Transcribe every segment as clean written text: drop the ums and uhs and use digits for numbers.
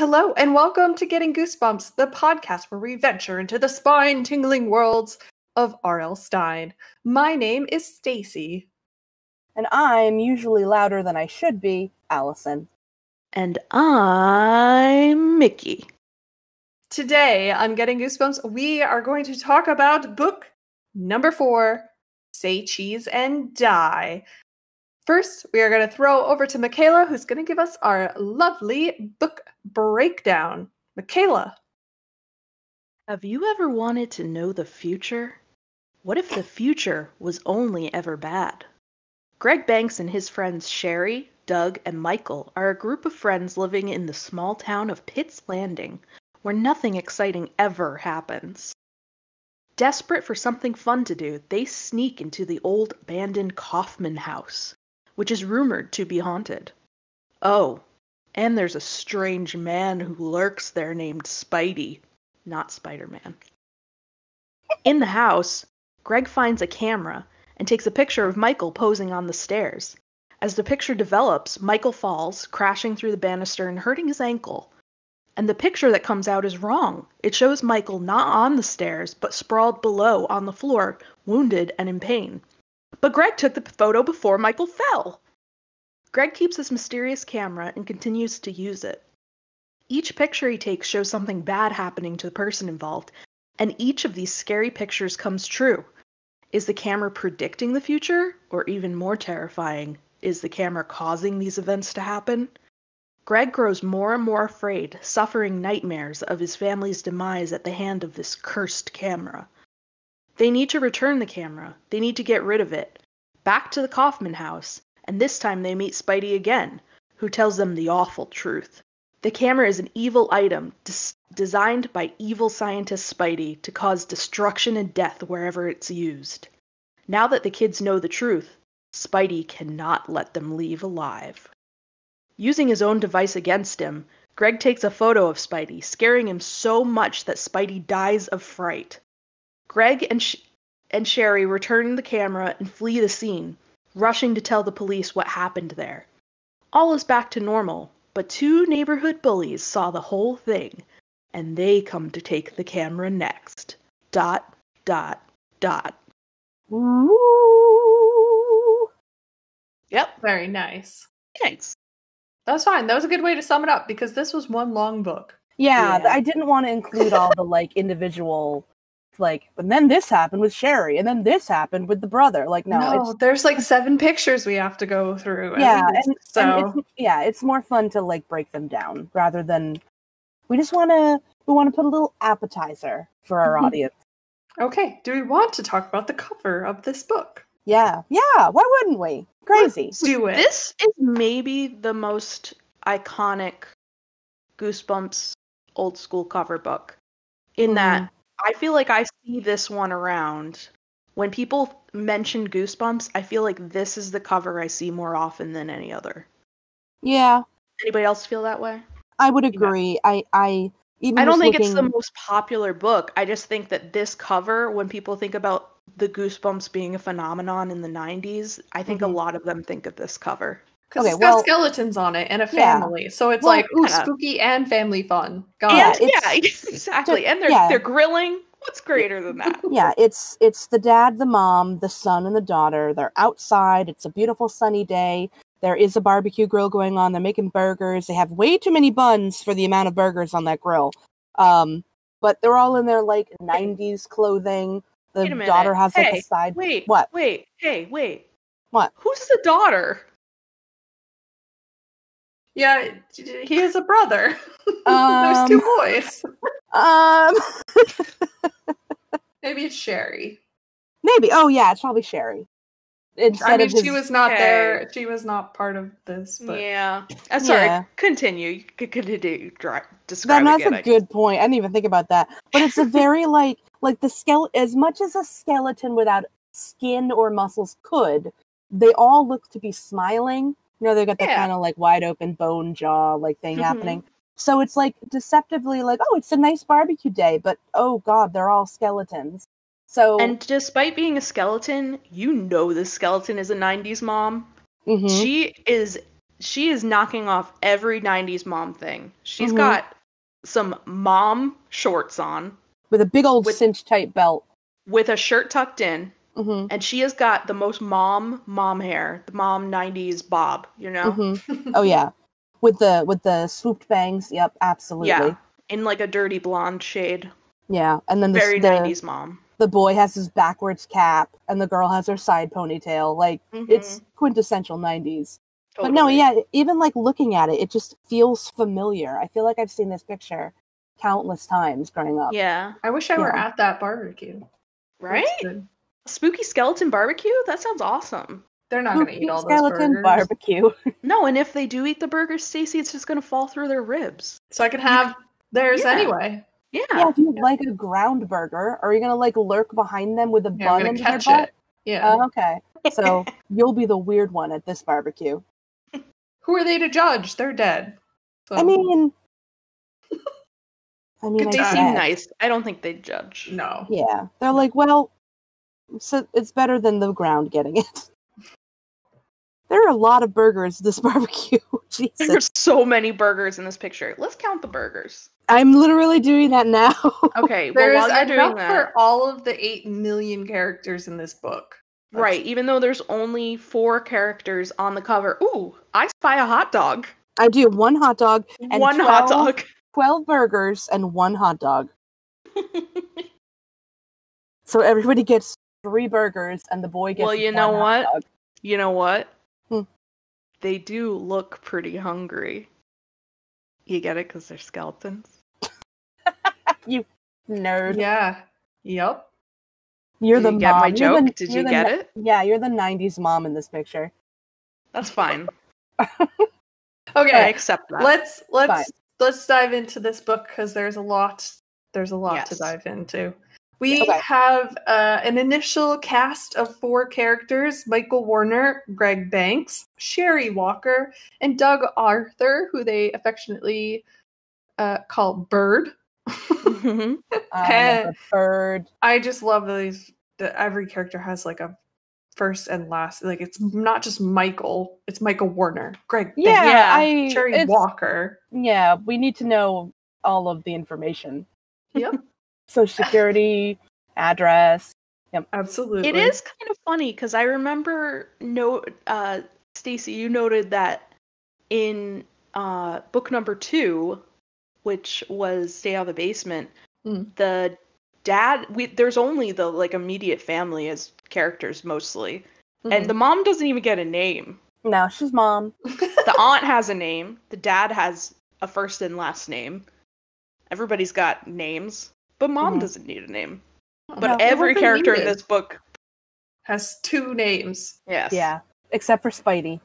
Hello, and welcome to Getting Goosebumps, the podcast where we venture into the spine-tingling worlds of R.L. Stine. My name is Stacy. And I'm usually louder than I should be, Alison. And I'm Mickey. Today on Getting Goosebumps, we are going to talk about book number 4, Say Cheese and Die. First, we are going to throw over to Michaela, who's going to give us our lovely book breakdown. Michaela. Have you ever wanted to know the future? What if the future was only ever bad? Greg Banks and his friends Sherry, Doug, and Michael are a group of friends living in the small town of Pitt's Landing, where nothing exciting ever happens. Desperate for something fun to do, they sneak into the old abandoned Kaufman house, which is rumored to be haunted. Oh, and there's a strange man who lurks there named Spidey, not Spider-Man. In the house, Greg finds a camera and takes a picture of Michael posing on the stairs. As the picture develops, Michael falls, crashing through the banister and hurting his ankle. And the picture that comes out is wrong. It shows Michael not on the stairs, but sprawled below on the floor, wounded and in pain. But Greg took the photo before Michael fell. Greg keeps this mysterious camera and continues to use it. Each picture he takes shows something bad happening to the person involved, and each of these scary pictures comes true. Is the camera predicting the future? Or even more terrifying, is the camera causing these events to happen? Greg grows more and more afraid, suffering nightmares of his family's demise at the hand of this cursed camera. They need to return the camera. They need to get rid of it. Back to the Kaufman house, and this time they meet Spidey again, who tells them the awful truth. The camera is an evil item designed by evil scientist Spidey to cause destruction and death wherever it's used. Now that the kids know the truth, Spidey cannot let them leave alive. Using his own device against him, Greg takes a photo of Spidey, scaring him so much that Spidey dies of fright. Greg and Sherry return the camera and flee the scene, rushing to tell the police what happened there. All is back to normal, but two neighborhood bullies saw the whole thing, and they come to take the camera next. ... Ooh. Yep, very nice. Thanks. That was fine. That was a good way to sum it up, because this was one long book. Yeah, I didn't want to include all the, individual, and then this happened with Sherry, and then this happened with the brother. No, there's 7 pictures we have to go through. Yeah, it's more fun to, break them down, rather than, we want to put a little appetizer for our audience. Okay, do we want to talk about the cover of this book? Yeah, why wouldn't we? Crazy. Let's do it. This is maybe the most iconic Goosebumps old school cover book. In that, I feel like I see this one around. When people mention Goosebumps, I feel like this is the cover I see more often than any other. Yeah. Anybody else feel that way? I would agree. Yeah. I don't think it's the most popular book. I just think that this cover, when people think about the Goosebumps being a phenomenon in the 90s, I think a lot of them think of this cover. Because it's got skeletons on it and a family. So it's spooky and family fun. Exactly. And they're grilling. What's greater than that? Yeah, it's the dad, the mom, the son, and the daughter. They're outside. It's a beautiful sunny day. There is a barbecue grill going on. They're making burgers. They have way too many buns for the amount of burgers on that grill. But they're all in their 90s clothing. The daughter has a side. Wait. What? Wait. What? Who's the daughter? Yeah, he has a brother. There's 2 boys. Maybe it's Sherry. Maybe. Oh yeah, it's probably Sherry. She was not there. She was not part of this. But... Yeah. Sorry. Yeah. Continue. You could continue. Describe That's a good point. I didn't even think about that. But it's a very like the skeleton. As much as a skeleton without skin or muscles could, they all look to be smiling. They got that kind of wide open bone jaw thing happening. So it's deceptively oh, it's a nice barbecue day, but oh god, they're all skeletons. So, and despite being a skeleton, this skeleton is a 90s mom. Mm-hmm. she is knocking off every 90s mom thing. She's got some mom shorts on. With a big old cinch tight belt. With a shirt tucked in. Mm-hmm. And she has got the most mom hair. The mom 90s bob, you know? Mm-hmm. Oh, yeah. With the swooped bangs. Yep, absolutely. Yeah. In like a dirty blonde shade. Yeah. And then very 90s mom. The boy has his backwards cap, and the girl has her side ponytail. Like, it's quintessential 90s. Totally. But no, yeah, even like looking at it, it just feels familiar. I feel like I've seen this picture countless times growing up. Yeah. I wish I were at that barbecue. Right? Spooky skeleton barbecue? That sounds awesome. They're not going to eat all those skeleton burgers. Barbecue. No, and if they do eat the burgers, Stacy, it's just going to fall through their ribs. So I can have theirs anyway. Yeah. Yeah, if you like a ground burger, are you going to like lurk behind them with a bun into their butt? Yeah. Oh, okay. So you'll be the weird one at this barbecue. Who are they to judge? They're dead. So. I mean, they seem nice. I don't think they'd judge. No. Yeah. They're like, well, so it's better than the ground getting it. There are a lot of burgers at this barbecue. Jesus. There's so many burgers in this picture. Let's count the burgers. I'm literally doing that now. Okay, well, while you're doing that, for all of the 8 million characters in this book. Right, even though there's only 4 characters on the cover. Ooh, I spy a hot dog. I do 1 hot dog and 12 burgers and 1 hot dog. So everybody gets 3 burgers and the boy gets. Well, you know what? Hot dog. You know what? They do look pretty hungry. You get it? Because they're skeletons. You nerd. Yeah. Yep. You're the mom. Get my joke? Did you get it? Yeah, you're the 90s mom in this picture. That's fine. Okay. I accept that. Let's dive into this book because there's a lot to dive into. We have an initial cast of 4 characters: Michael Warner, Greg Banks, Sherry Walker, and Doug Arthur, who they affectionately call Bird. Bird. I just love these. Every character has like a first and last. Like, it's not just Michael; it's Michael Warner, Greg Banks, Sherry Walker. Yeah, we need to know all of the information. Yep. Social security, address. Yep. Absolutely. It is kind of funny because I remember Stacy, you noted that in book number 2, which was Stay Out of the Basement, the dad, there's only the like immediate family as characters mostly. And the mom doesn't even get a name. No, she's mom. The aunt has a name. The dad has a first and last name. Everybody's got names. But mom doesn't need a name. But every character in this book has 2 names. Yes. Yeah. Except for Spidey.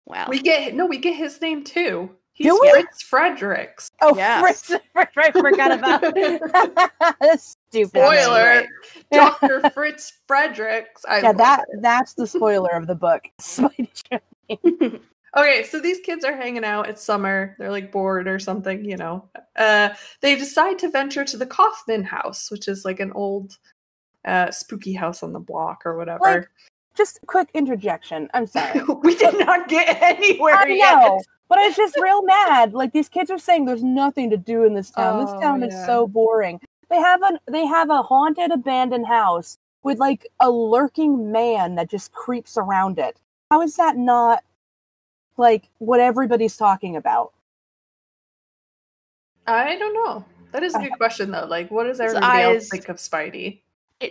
Wow. We get his name too. He's Do we? Fritz Fredericks. Oh, yes. Fritz! I forgot about it. Stupid. Spoiler. Dr. Fritz Fredericks. That's the spoiler of the book. Spidey. Okay, so these kids are hanging out. It's summer. They're like bored or something, you know. They decide to venture to the Kaufman house, which is like an old spooky house on the block or whatever. Like, just a quick interjection. I'm sorry. We did not get anywhere I yet. know, but I was just real mad. Like, these kids are saying there's nothing to do in this town. This town is so boring. They have a haunted abandoned house with like a lurking man that just creeps around it. How is that not like what everybody's talking about? I don't know. That is a good question though. Like, what does everybody else think of Spidey?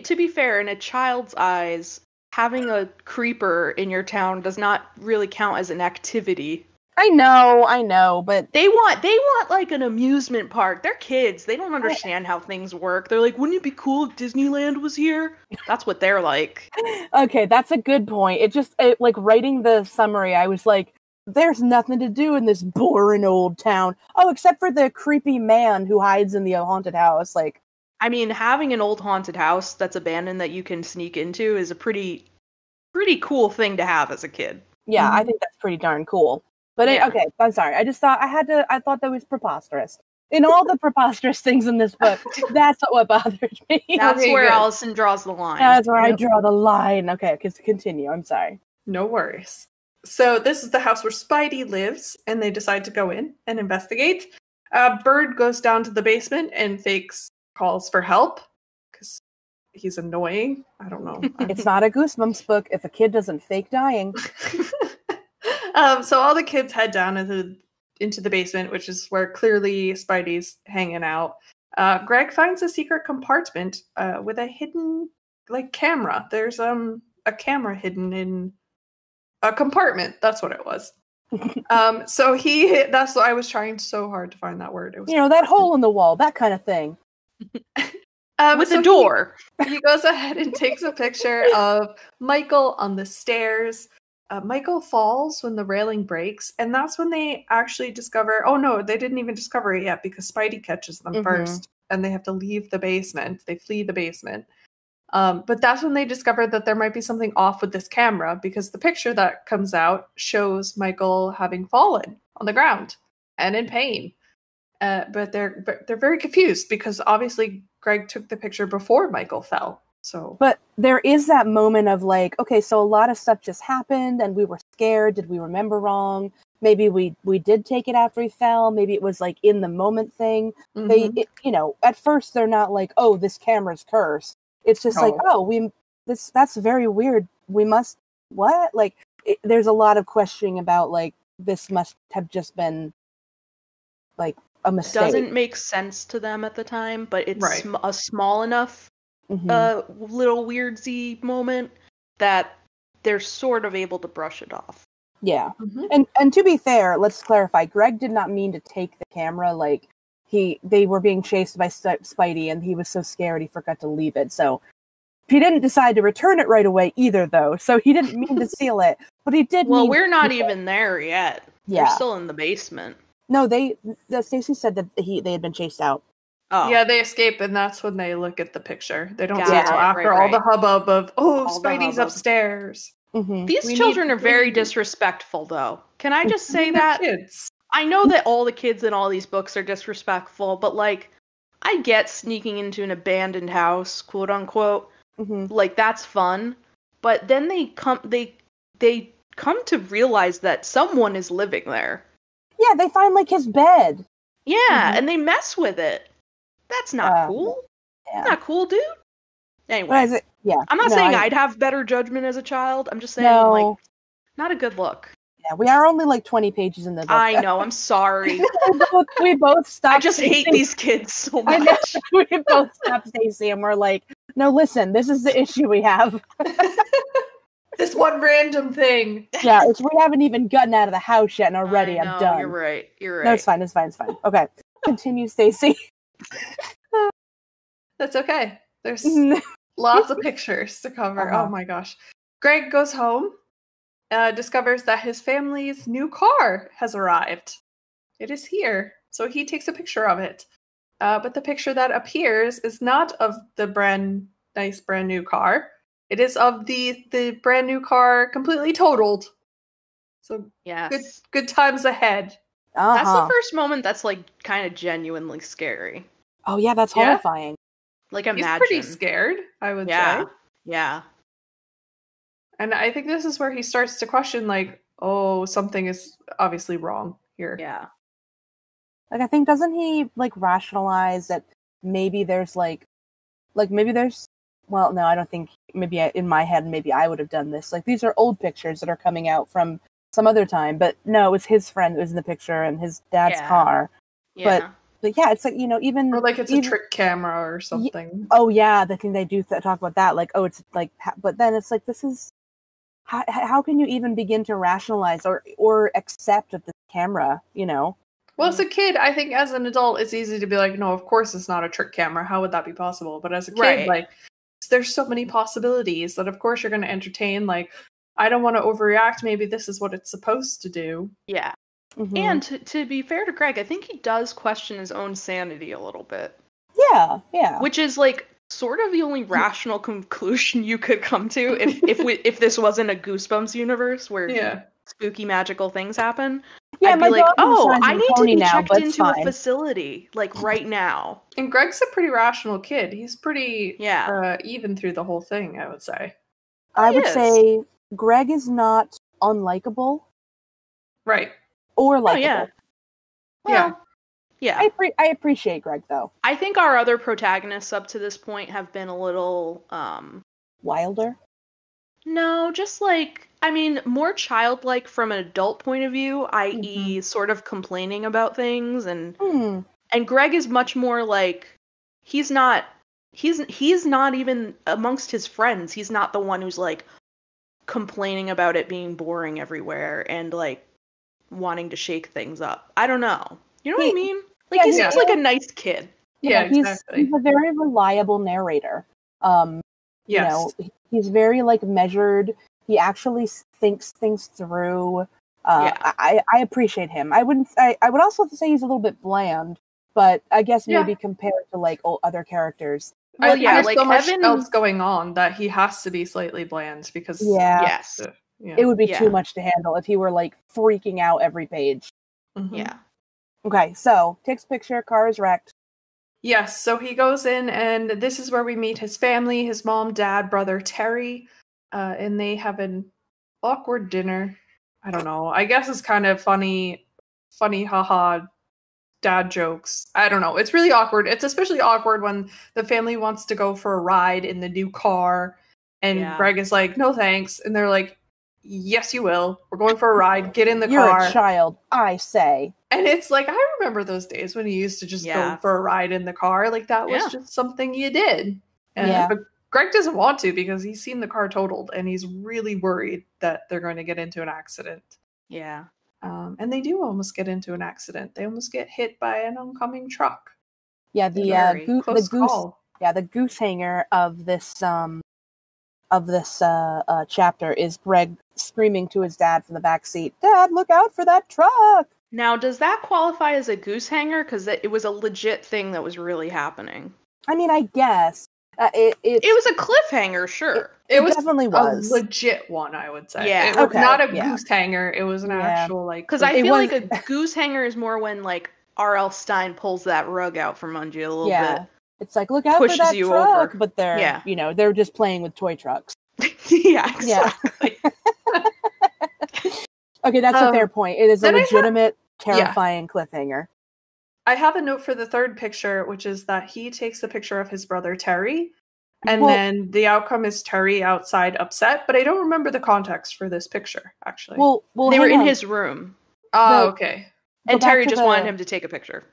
To be fair, in a child's eyes, having a creeper in your town does not really count as an activity. I know, but they want like an amusement park. They're kids. They don't understand how things work. They're like, wouldn't it be cool if Disneyland was here? That's what they're like. Okay, that's a good point. Like writing the summary, I was like, there's nothing to do in this boring old town. Oh, except for the creepy man who hides in the haunted house. Like, I mean, having an old haunted house that's abandoned that you can sneak into is a pretty cool thing to have as a kid. Yeah, I think that's pretty darn cool. But okay, I'm sorry. I just thought I thought that was preposterous. In all the preposterous things in this book, that's what bothered me. That's where Alison draws the line. That's where I draw the line. Okay, continue. I'm sorry. No worries. So this is the house where Spidey lives, and they decide to go in and investigate. Bird goes down to the basement and fakes calls for help because he's annoying. I don't know. It's not a Goosebumps book if a kid doesn't fake dying. So all the kids head down into the basement, which is where clearly Spidey's hanging out. Greg finds a secret compartment with a hidden camera. There's a camera hidden in a compartment. That's what it was. So that's what I was trying so hard to find that word. It was that hole in the wall, that kind of thing. With a door. He goes ahead and takes a picture of Michael on the stairs. Michael falls when the railing breaks, and that's when they actually discover. Oh no, they didn't even discover it yet because Spidey catches them first, and they have to leave the basement. They flee the basement. But that's when they discover that there might be something off with this camera because the picture that comes out shows Michael having fallen on the ground and in pain. But they're very confused because obviously Greg took the picture before Michael fell. So, but there is that moment of okay, so a lot of stuff just happened and we were scared. Did we remember wrong? Maybe we did take it after he fell. Maybe it was in the moment thing. At first they're not oh, this camera's cursed. It's just that's very weird. We must, what? There's a lot of questioning about, this must have just been, a mistake. It doesn't make sense to them at the time, but it's a small enough little weirdsy moment that they're sort of able to brush it off. Yeah. And to be fair, let's clarify, Greg did not mean to take the camera, they were being chased by Spidey, and he was so scared he forgot to leave it. So he didn't decide to return it right away either, though. So he didn't mean to steal it, but he did. Well, we're not even there yet. Yeah, they're still in the basement. No, Stacy said that they had been chased out. Oh, yeah, they escape, and that's when they look at the picture. They don't see it till after all the hubbub of Spidey's upstairs. These children are very disrespectful, though. Can I just say that? Kids. I know that all the kids in all these books are disrespectful, but I get sneaking into an abandoned house, quote unquote. That's fun. But then they come to realize that someone is living there. Yeah, they find his bed. Yeah, and they mess with it. That's not cool. Yeah. Not cool, dude. Anyway, I'm not saying I'd have better judgment as a child. I'm just saying, not a good look. Yeah, we are only 20 pages in the book. I know, I'm sorry. we both stopped. I just hate these kids so much. We both stopped Stacy and we're no, listen, this is the issue we have. This one random thing. Yeah, we haven't even gotten out of the house yet, and already I'm done. You're right. No, it's fine. Okay, continue, Stacy. That's okay. There's lots of pictures to cover. Oh my gosh. Greg goes home, discovers that his family's new car has arrived. It is here. So he takes a picture of it. But the picture that appears is not of the brand new car. It is of the brand new car completely totaled. So good times ahead. That's the first moment that's kind of genuinely scary. Oh yeah, that's horrifying. Imagine. He's pretty scared, I would say. Yeah. And I think this is where he starts to question, something is obviously wrong here. Yeah. I think, doesn't he rationalize that maybe there's maybe there's, well, no, I don't think, maybe in my head, maybe I would have done this. These are old pictures that are coming out from some other time, but no, it was his friend that was in the picture and his dad's car. Yeah. But yeah, it's even... Or it's a trick camera or something. Oh yeah, the thing they do talk about that, it's but then it's this is... How can you even begin to rationalize or accept that this camera, Well, as a kid, I think as an adult, it's easy to be no, of course it's not a trick camera. How would that be possible? But as a kid, there's so many possibilities that, of course, you're going to entertain. I don't want to overreact. Maybe this is what it's supposed to do. Yeah. And to be fair to Greg, I think he does question his own sanity a little bit. Yeah. Which is sort of the only rational conclusion you could come to if this wasn't a Goosebumps universe where spooky magical things happen. Yeah, I'd be I need to be now, checked into a facility right now. And Greg's a pretty rational kid. He's pretty even through the whole thing, I would say. I would say Greg is not unlikable Right. or Oh, likable. yeah. Yeah. Well, yeah. I appreciate Greg, though. I think our other protagonists up to this point have been a little, Wilder? no, just like, I mean, more childlike from an adult point of view, i.e. sort of complaining about things, and Greg is much more like, he's not even amongst his friends, he's not the one who's like complaining about it being boring everywhere and like wanting to shake things up. I don't know. You know what I mean? Like, he seems like a nice kid. Yeah, exactly. He's a very reliable narrator. You know, he's very like measured. He actually thinks things through. I appreciate him. I would also say he's a little bit bland, but I guess maybe compared to like other characters. Well, I think there's so much else going on that he has to be slightly bland because it would be too much to handle if he were like freaking out every page. Yeah. Okay, so takes a picture. Car is wrecked. Yes, so he goes in, and this is where we meet his family, his mom, dad, brother, Terry, and they have an awkward dinner. I don't know. I guess it's kind of funny, haha, dad jokes. I don't know. It's really awkward. It's especially awkward when the family wants to go for a ride in the new car, and Greg is like, no thanks. And they're like, yes, you will. We're going for a ride. Get in the car. You're a child, I say. And it's like, I remember those days when you used to just go for a ride in the car. Like, that was just something you did. But Greg doesn't want to because he's seen the car totaled and he's really worried that they're going to get into an accident. Yeah. And they do almost get into an accident. They almost get hit by an oncoming truck. Yeah, the goose hanger of this chapter is Greg screaming to his dad from the back seat, "Dad, look out for that truck!" Now, does that qualify as a goose hanger? Because it was a legit thing that was really happening. I mean, I guess. It was a cliffhanger, sure. It definitely was a legit one, I would say. Yeah. It was not a goose hanger. It was an actual, like... Because I feel like a goose hanger is more when, like, R.L. Stein pulls that rug out from under you a little bit. It's like, look out for that truck, over. But they're, they're just playing with toy trucks. Yeah, exactly. Okay, that's a fair point. It is a legitimate, terrifying cliffhanger. I have a note for the third picture, which is that he takes a picture of his brother Terry, and then the outcome is Terry outside upset, but I don't remember the context for this picture, actually. Well, they were in his room. Oh, okay. And Terry just wanted him to take a picture.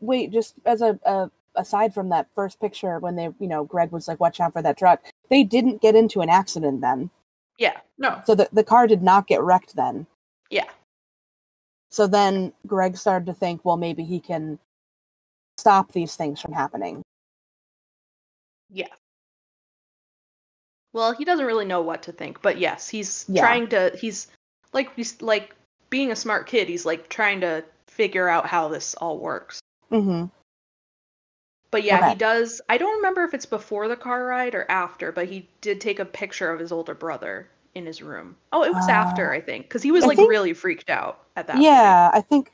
Wait, just as a aside from that first picture when they, Greg was like, watch out for that truck, they didn't get into an accident then. Yeah. No. So the car did not get wrecked then. Yeah. So then Greg started to think, well, maybe he can stop these things from happening. Yeah. Well, he doesn't really know what to think, but yes, he's trying to, he's like being a smart kid, he's like trying to figure out how this all works. Mm-hmm. But he does, I don't remember if it's before the car ride or after, but he did take a picture of his older brother in his room. Oh, it was after, I think, because he was really freaked out at that point. I think.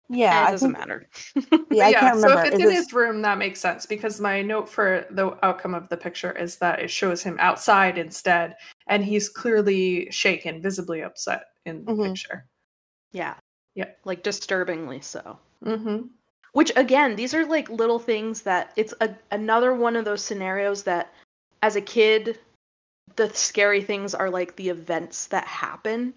Yeah, it doesn't matter. I can't remember. So if it's in his room, that makes sense, because my note for the outcome of the picture is that it shows him outside instead, and he's clearly shaken, visibly upset in the picture. Yeah. Yeah. Like disturbingly so. Mm-hmm. Which, again, these are like little things that it's another one of those scenarios that as a kid, the scary things are like the events that happen.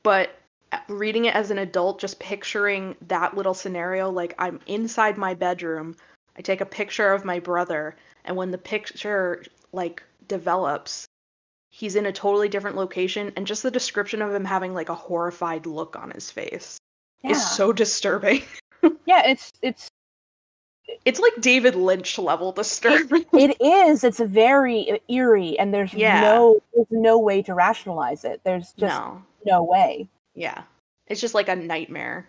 But reading it as an adult, just picturing that little scenario, like I'm inside my bedroom, I take a picture of my brother, and when the picture like develops, he's in a totally different location, and just the description of him having like a horrified look on his face is so disturbing. Yeah, it's like David Lynch level disturbing. It is. It's very eerie, and there's no way to rationalize it. There's just no way. Yeah, it's just like a nightmare.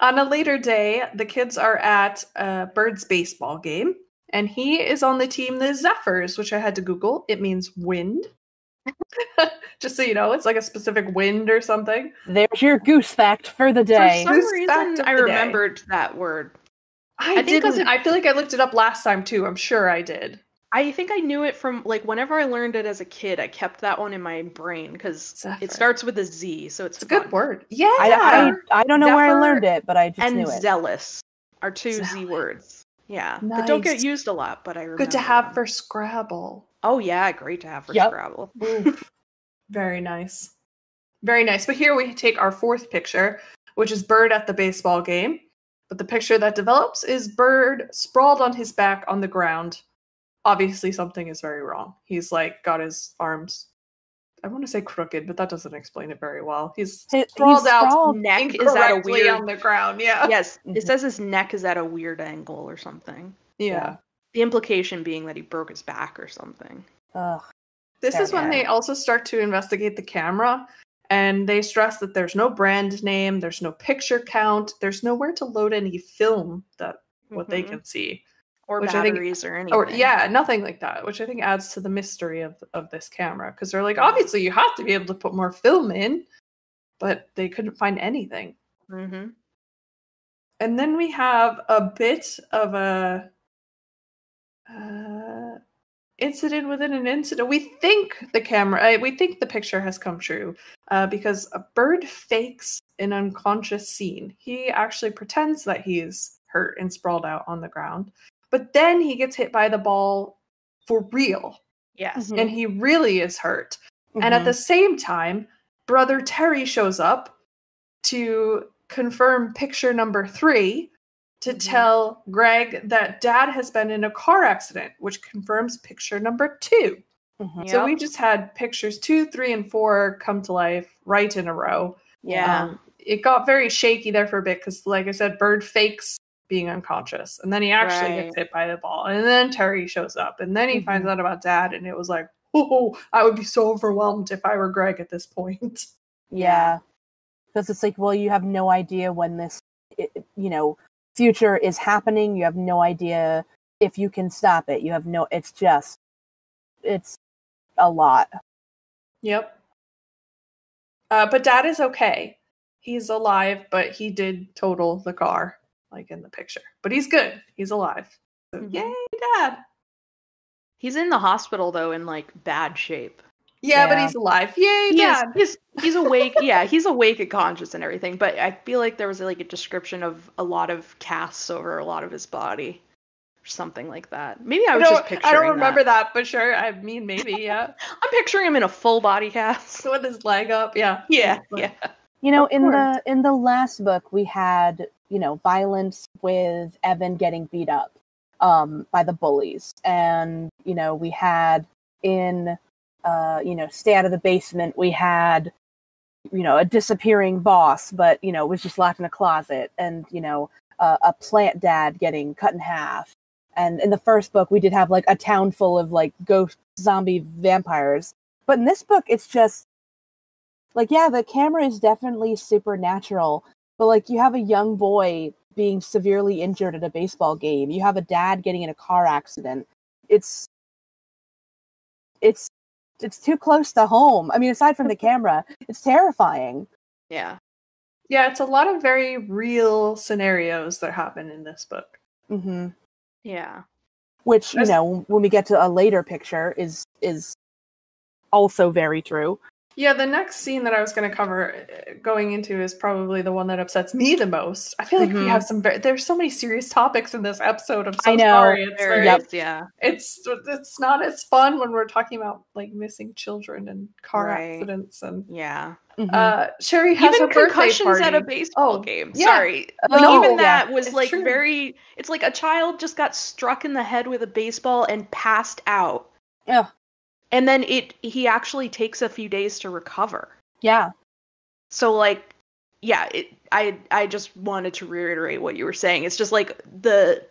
On a later day, the kids are at Bird's baseball game, and he is on the team the Zephyrs, which I had to Google. It means wind. Just so you know, it's like a specific wind or something. There's your goose fact for the day. For some reason, I remembered that word. I didn't. I feel like I looked it up last time too. I'm sure I did. I think I knew it from, like, whenever I learned it as a kid, I kept that one in my brain because Zephyr. it starts with a Z, so it's It's a fun. good word. Yeah. I don't know where I Zephyr learned it, but I just and knew it. zealous are two Z Zealous. words. Yeah. That don't get Nice. used a lot, but I remember Good to have them. for Scrabble. Oh yeah, great to have for Yep. Scrabble. Oof. Very nice. Very nice. But here we take our fourth picture, which is Bird at the baseball game. But the picture that develops is Bird sprawled on his back on the ground. Obviously, something is very wrong. He's like got his arms, I want to say crooked, but that doesn't explain it very well. He's sprawled out Neck is at a incorrectly weird. on the ground. Yeah. Yes, it says his neck is at a weird angle or something. Yeah. The implication being that he broke his back or something. Ugh. This is when they also start to investigate the camera, and they stress that there's no brand name, there's no picture count, there's nowhere to load any film that what they can see. Or Which batteries or anything. Or yeah, nothing like that, which I think adds to the mystery of this camera. Because they're like, obviously you have to be able to put more film in, but they couldn't find anything. Mm-hmm. And then we have a bit of a incident within an incident. We think the picture has come true because a Bird fakes an unconscious scene. He actually pretends that he's hurt and sprawled out on the ground, but then he gets hit by the ball for real. Yes. And he really is hurt. And at the same time, brother Terry shows up to confirm picture number 3 to tell Greg that dad has been in a car accident, which confirms picture number 2. So we just had pictures 2, 3, and 4 come to life right in a row. Yeah. It got very shaky there for a bit because, like I said, Bird fakes being unconscious, and then he actually gets hit by the ball, and then Terry shows up, and then he finds out about dad, and it was like, oh, I would be so overwhelmed if I were Greg at this point. Yeah. Because it's like, well, you have no idea when this, future is happening. You have no idea if you can stop it. It's a lot. Yep. But dad is okay. He's alive, but he did total the car, like in the picture. But he's good. He's alive. So, yay, dad. He's in the hospital, though, in, like, bad shape. Yeah, but he's alive. Yay, dad. He's awake. Yeah, he's awake and conscious and everything. But I feel like there was, like, a description of a lot of casts over a lot of his body. Or something like that. Maybe I was just picturing I don't remember that, but sure. I mean, maybe, yeah. I'm picturing him in a full body cast. With his leg up, yeah. Yeah, yeah. You know, in the last book, we had, violence with Evan getting beat up by the bullies. And, we had in, Stay Out of the Basement, we had, a disappearing boss, but, was just locked in a closet. And, a plant dad getting cut in half. And in the first book, we did have, like, a town full of, like, ghost zombie vampires. But in this book, it's just, like, yeah, the camera is definitely supernatural, but, like, you have a young boy being severely injured at a baseball game. You have a dad getting in a car accident. It's too close to home. I mean, aside from the camera, it's terrifying. Yeah. Yeah, it's a lot of very real scenarios that happen in this book. Mm-hmm. Yeah. Which, when we get to a later picture is also very true. Yeah, the next scene that I was going to cover going into is probably the one that upsets me the most. I feel like we have there's so many serious topics in this episode. I'm so sorry. It's not as fun when we're talking about, like, missing children and car accidents and Sherry has even her birthday concussions party at a baseball game. Yeah. Sorry, that was, like, true. very. It's like a child just got struck in the head with a baseball and passed out. Yeah. And then he actually takes a few days to recover. Yeah. So, like, yeah, I just wanted to reiterate what you were saying. It's just like the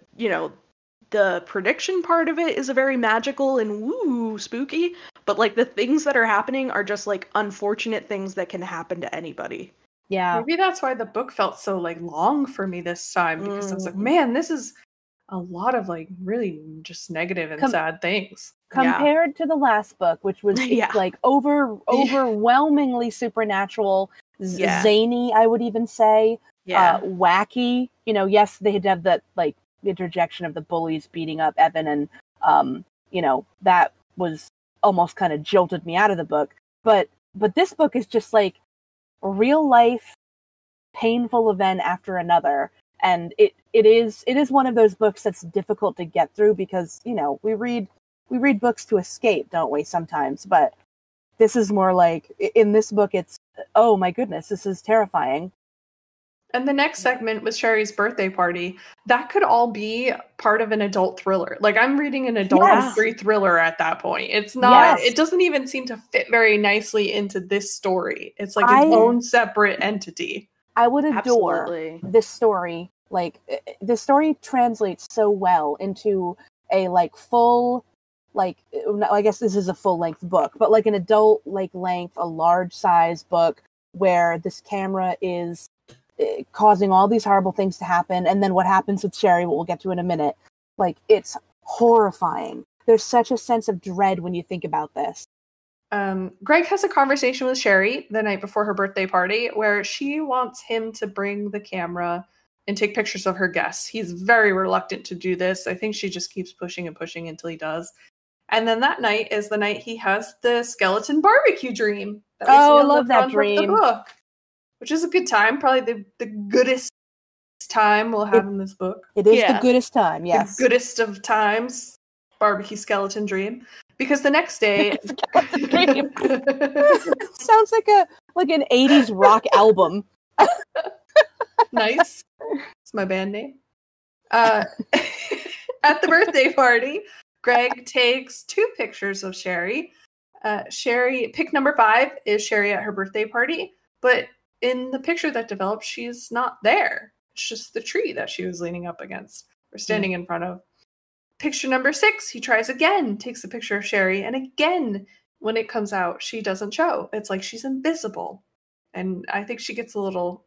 prediction part of it is a very magical and woo spooky, but, like, the things that are happening are just, like, unfortunate things that can happen to anybody. Yeah. Maybe that's why the book felt so, like, long for me this time, because I was like, man, this is a lot of, like, really just negative and sad things. Compared to the last book, which was like overwhelmingly supernatural, zany, I would even say, wacky. Yes, they had that, like, interjection of the bullies beating up Evan and that was almost kind of jolted me out of the book. But this book is just like a real life painful event after another. And it is one of those books that's difficult to get through because, we read books to escape, don't we, sometimes? But this is more like, in this book, it's, oh my goodness, this is terrifying. And the next segment was Sherry's birthday party. That could all be part of an adult thriller. Like, I'm reading an adult mystery thriller at that point. It's not, it doesn't even seem to fit very nicely into this story. It's like its own separate entity. I would adore this story. Like, the story translates so well into a, like, full, like, I guess this is a full-length book, but like an adult, like, length, a large-size book where this camera is causing all these horrible things to happen, and then what happens with Sherry, what we'll get to in a minute. Like, it's horrifying. There's such a sense of dread when you think about this. Greg has a conversation with Sherry the night before her birthday party where she wants him to bring the camera and take pictures of her guests. He's very reluctant to do this. I think she just keeps pushing and pushing until he does. And then that night is the night he has the skeleton barbecue dream. I love that dream. The book, which is a good time. Probably the goodest time we'll have in this book. It is the goodest time, yes. The goodest of times. Barbecue skeleton dream. Because the next day... Sounds like an 80s rock album. Nice. It's my band name. At the birthday party, Greg takes 2 pictures of Sherry. Sherry, pick number 5 is Sherry at her birthday party, but in the picture that develops, she's not there. It's just the tree that she was leaning up against or standing in front of. Picture number 6, he tries again, takes a picture of Sherry, and again, when it comes out, she doesn't show. It's like she's invisible. And I think she gets a little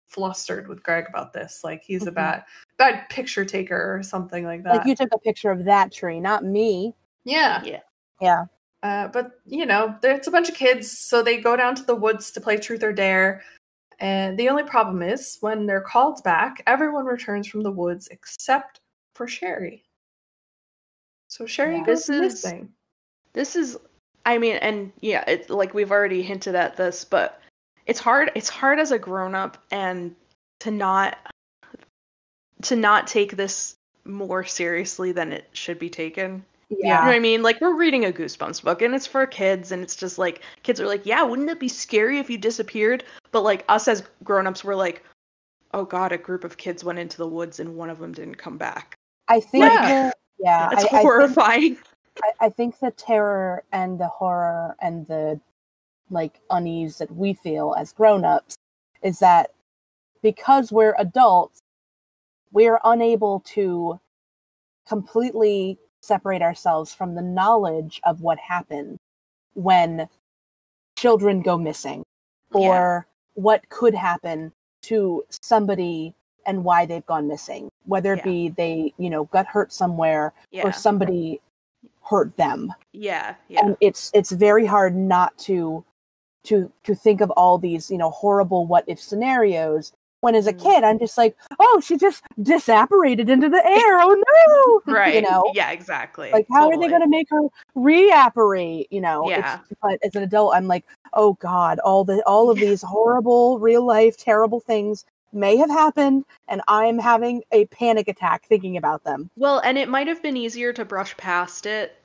flustered with Greg about this. Like, he's a bad picture taker or something like that. Like, you took a picture of that tree, not me. Yeah. But, it's a bunch of kids, so they go down to the woods to play Truth or Dare. And the only problem is, when they're called back, everyone returns from the woods except for Sherry. So Sherry goes missing. This is, I mean, and yeah, it's like we've already hinted at this, but it's hard as a grown-up and to not take this more seriously than it should be taken. Yeah. You know what I mean? Like, we're reading a Goosebumps book and it's for kids, and it's just like, kids are like, yeah, wouldn't it be scary if you disappeared? But like, us as grown-ups, we're like, oh god, a group of kids went into the woods and one of them didn't come back. I think it's horrifying. I think the terror and the horror and the, like, unease that we feel as grown-ups is that because we're adults, we're unable to completely separate ourselves from the knowledge of what happened when children go missing, or what could happen to somebody and why they've gone missing, whether it be they, got hurt somewhere or somebody hurt them. And it's very hard not to think of all these, horrible what if scenarios, when as a kid I'm just like, oh, she just disapparated into the air, oh no. Right. Yeah, exactly. Like, how are they going to make her reapparate? But as an adult I'm like, oh god, all of these horrible real life terrible things may have happened, and I'm having a panic attack thinking about them. Well, and it might have been easier to brush past it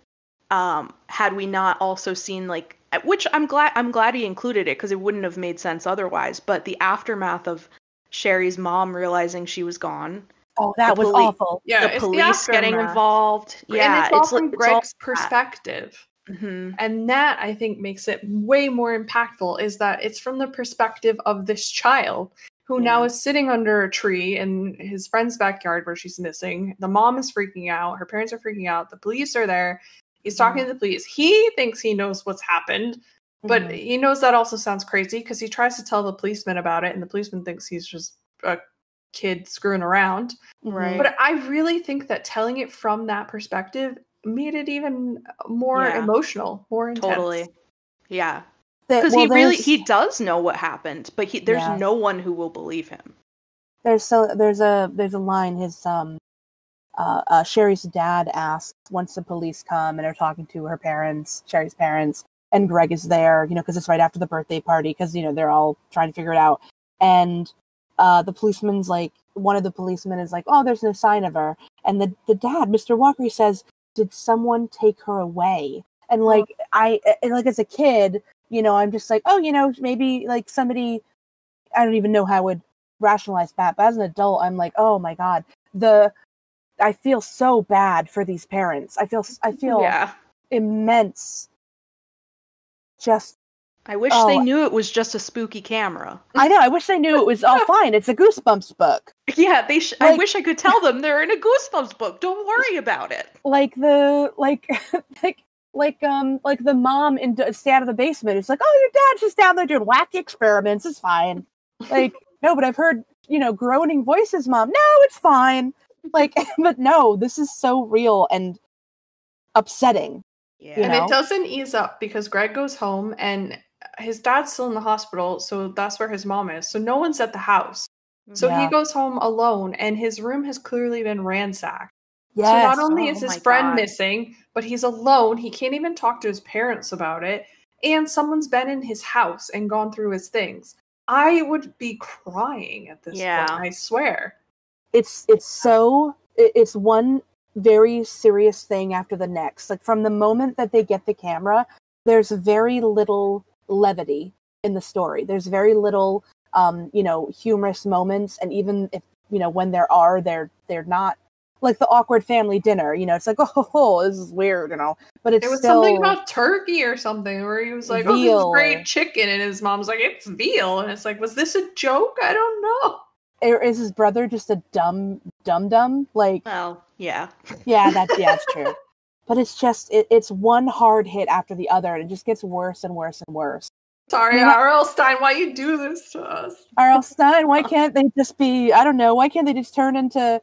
had we not also seen, like, which I'm glad he included it, because it wouldn't have made sense otherwise, but the aftermath of Sherry's mom realizing she was gone. Oh, that was awful. Yeah, the police getting involved. Yeah, and it's all from Greg's perspective. Mm-hmm. And that, I think, makes it way more impactful, is that it's from the perspective of this child who now is sitting under a tree in his friend's backyard where she's missing. The mom is freaking out. Her parents are freaking out. The police are there. He's talking to the police. He thinks he knows what's happened, but he knows that also sounds crazy because he tries to tell the policeman about it, and the policeman thinks he's just a kid screwing around. Right. But I really think that telling it from that perspective made it even more emotional, more intense. Totally. Yeah. Because he does know what happened, but there's no one who will believe him. There's a line, his Sherry's dad asks once the police come and are talking to her parents, Sherry's parents, and Greg is there, because it's right after the birthday party, because, they're all trying to figure it out. And the policeman's like, one of the policemen is like, oh, there's no sign of her. And the dad, Mr. Walker, says, did someone take her away? And as a kid, I'm just like, oh, maybe like somebody, I don't even know how I would rationalize that. But as an adult, I'm like, oh my God, I feel so bad for these parents. I feel immense. I wish they knew it was just a spooky camera. I know. I wish they knew it was all fine. It's a Goosebumps book. Yeah, I wish I could tell them they're in a Goosebumps book. Don't worry about it. Like the mom stay out of the basement. It's like, oh, your dad's just down there doing wacky experiments. It's fine. Like, no, but I've heard groaning voices, Mom. No, it's fine. Like, but no, this is so real and upsetting. Yeah. And it doesn't ease up because Greg goes home and his dad's still in the hospital, so that's where his mom is. So no one's at the house. So he goes home alone, and his room has clearly been ransacked. Yes. So not only is his friend missing, but he's alone. He can't even talk to his parents about it. And someone's been in his house and gone through his things. I would be crying at this point, I swear. It's one very serious thing after the next. Like, from the moment that they get the camera, there's very little levity in the story. There's very little humorous moments, and even if when there are, they're not like the awkward family dinner. It's like, oh, this is weird, but it was something about turkey or something where he was like, veal. Oh, this is great chicken, and his mom's like, it's veal, and it's like, was this a joke? I don't know. Or is his brother just a dumb? Like, well, yeah, that's true. But it's just it's one hard hit after the other, and it just gets worse and worse and worse. Sorry, R.L. Stein, why you do this to us? R.L. Stein, why can't they just be? I don't know. Why can't they just turn into?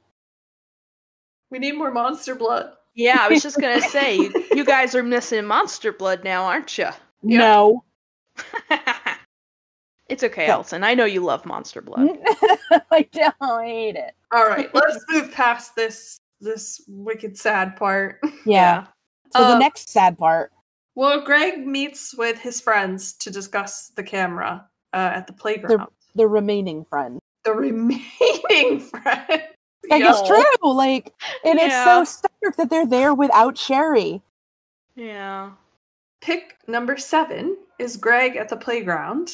We need more monster blood. Yeah, I was just gonna say, you guys are missing monster blood now, aren't you? No. It's okay, Alison. I know you love monster blood. I don't hate it. All right, let's move past this wicked sad part. Yeah. So the next sad part. Well, Greg meets with his friends to discuss the camera at the playground. The remaining friend. The remaining friend. Like, it's true. Like, and it's so stark that they're there without Sherry. Yeah. Pick number 7 is Greg at the playground.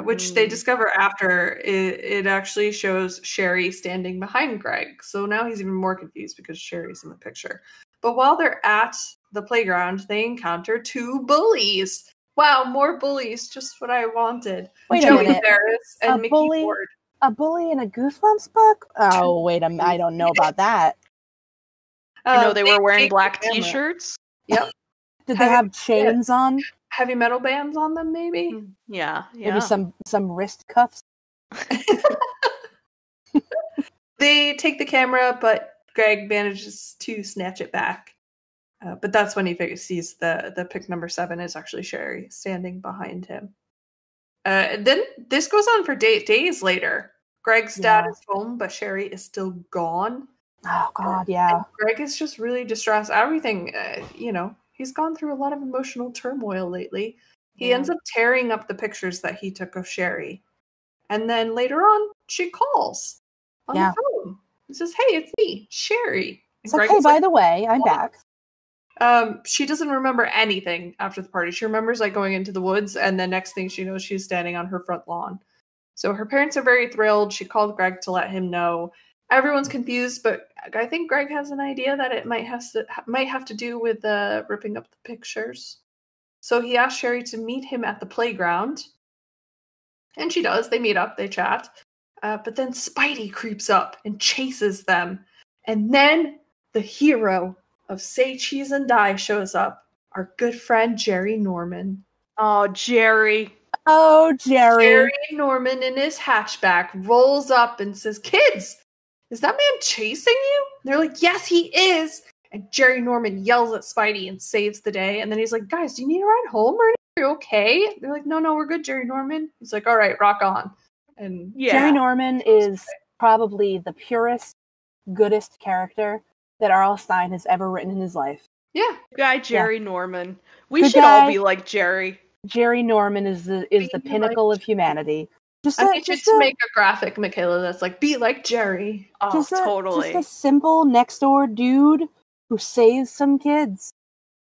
Which they discover after it actually shows Sherry standing behind Greg. So now he's even more confused because Sherry's in the picture. But while they're at the playground, they encounter 2 bullies. Wow, more bullies. Just what I wanted. Wait a minute. Ferris and Mickey Ford. A bully in a Goosebumps book? Oh, wait a minute. I don't know about that. They were wearing black t-shirts? Yep. Did they have chains on? Heavy metal bands on them, maybe? Yeah. Maybe some wrist cuffs? They take the camera, but Greg manages to snatch it back. But that's when he sees the pick number 7 is actually Sherry standing behind him. Then this goes on for days later. Greg's dad is home, but Sherry is still gone. Oh, God, yeah. And Greg is just really distressed. Everything, he's gone through a lot of emotional turmoil lately. He ends up tearing up the pictures that he took of Sherry. And then later on, she calls on the phone. And says, hey, it's me, Sherry. It's like, hey, by the way, I'm back. She doesn't remember anything after the party. She remembers going into the woods, and the next thing she knows, she's standing on her front lawn. So her parents are very thrilled. She called Greg to let him know. Everyone's confused, but I think Greg has an idea that it might have to do with ripping up the pictures. So he asked Sherry to meet him at the playground. And she does. They meet up. They chat. But then Spidey creeps up and chases them. And then the hero of Say Cheese and Die shows up. Our good friend, Jerry Norman. Oh, Jerry. Oh, Jerry. Jerry Norman in his hatchback rolls up and says, kids, is that man chasing you? And they're like, yes, he is. And Jerry Norman yells at Spidey and saves the day. And then he's like, guys, do you need a ride home or anything? Are you okay? They're like, no, we're good, Jerry Norman. He's like, all right, rock on. And Jerry Norman is probably the purest, goodest character that R.L. Stine has ever written in his life. Yeah. Guy Jerry Norman. We Good should guy. all be like Jerry. Jerry Norman is the pinnacle of humanity. I think you should make a graphic, Michaela, that's like, be like Jerry. Oh, totally. Just a simple next door dude who saves some kids.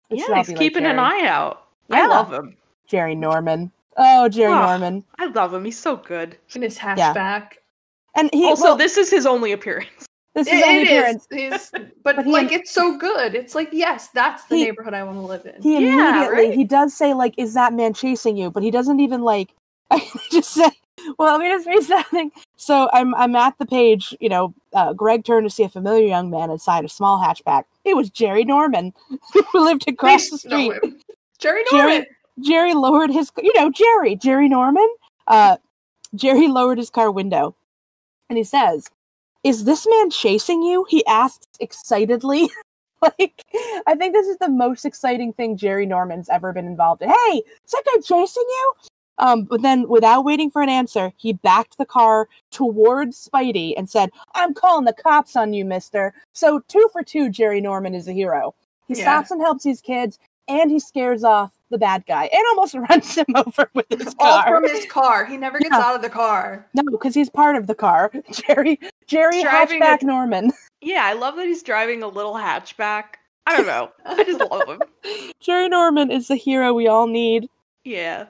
Yeah, he's keeping an eye out. Yeah. I love him. Jerry Norman. Oh, Jerry Norman. I love him. He's so good. In his hatchback. And this is his only appearance. This is his only appearance. But like, it's so good. It's like, yes, that's the neighborhood I want to live in. He immediately, he does say, like, is that man chasing you? But he doesn't even, like, just say, well, let me just read something. So I'm at the page, Greg turned to see a familiar young man inside a small hatchback. It was Jerry Norman, who lived across the street. Jerry Norman! Jerry lowered his, Jerry Norman. Jerry lowered his car window. And he says, is this man chasing you? He asks excitedly. Like, I think this is the most exciting thing Jerry Norman's ever been involved in. Hey, is that guy chasing you? But then, without waiting for an answer, he backed the car towards Spidey and said, I'm calling the cops on you, mister. So 2 for 2, Jerry Norman is a hero. He stops and helps these kids, and he scares off the bad guy, and almost runs him over with his car. All from his car. He never gets out of the car. No, because he's part of the car. Jerry hatchback Norman. Yeah, I love that he's driving a little hatchback. I don't know. I just love him. Jerry Norman is the hero we all need. Yeah.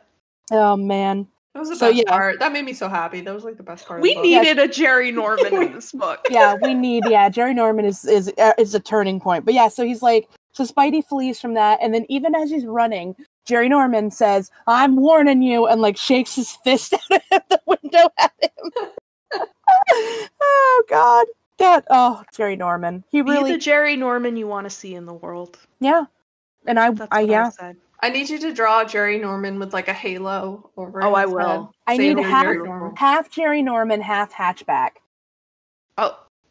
Oh, man. That was the best part. That made me so happy. That was like the best part. We needed a Jerry Norman in this book. Yeah, Jerry Norman is a turning point. But yeah, so he's like, so Spidey flees from that, and then even as he's running, Jerry Norman says, I'm warning you, and like shakes his fist out of the window at him. Oh, God. Jerry Norman. He really... Be the Jerry Norman you want to see in the world. Yeah. And I said. I need you to draw Jerry Norman with like a halo over I his will. head. I need half Jerry Norman, half hatchback.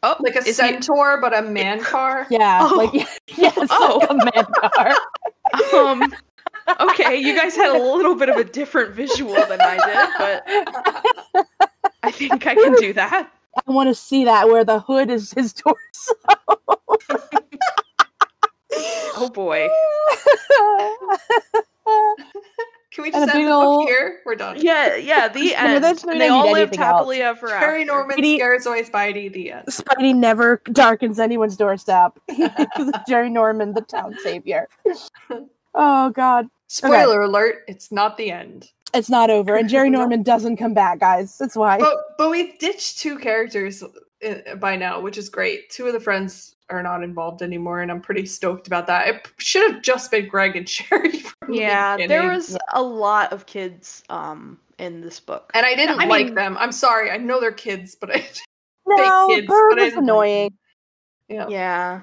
Oh, like a centaur, but a man car? Yeah. Like a man car. Okay, you guys had a little bit of a different visual than I did, but I think I can do that. I want to see that where the hood is his torso. Oh boy. Can we just end the book here? We're done. Yeah, the end. And they all lived happily ever after. Jerry Norman scares away Spidey, the end. Spidey never darkens anyone's doorstep. Jerry Norman, the town savior. Oh, God. Spoiler alert, it's not the end. It's not over, and Jerry Norman doesn't come back, guys. That's why. But we've ditched 2 characters by now, which is great. 2 of the friends are not involved anymore, and I'm pretty stoked about that. It should have just been Greg and Sherry. Yeah, there was a lot of kids in this book, and I didn't like them. I'm sorry. I know they're kids, but Bird was annoying. Yeah.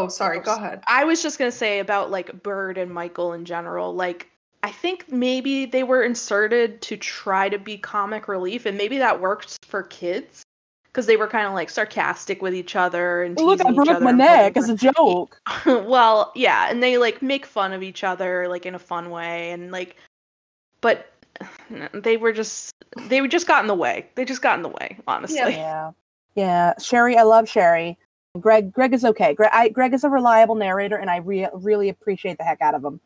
Sorry. Go ahead. I was just gonna say about like Bird and Michael in general. Like, I think maybe they were inserted to try to be comic relief, and maybe that worked for kids because they were kind of like sarcastic with each other and teasing I broke my neck as a joke. Well, yeah, and they like make fun of each other like in a fun way, and like, but they just got in the way. They just got in the way, honestly. Yeah. Sherry, I love Sherry. Greg is okay. Greg is a reliable narrator, and I really appreciate the heck out of him.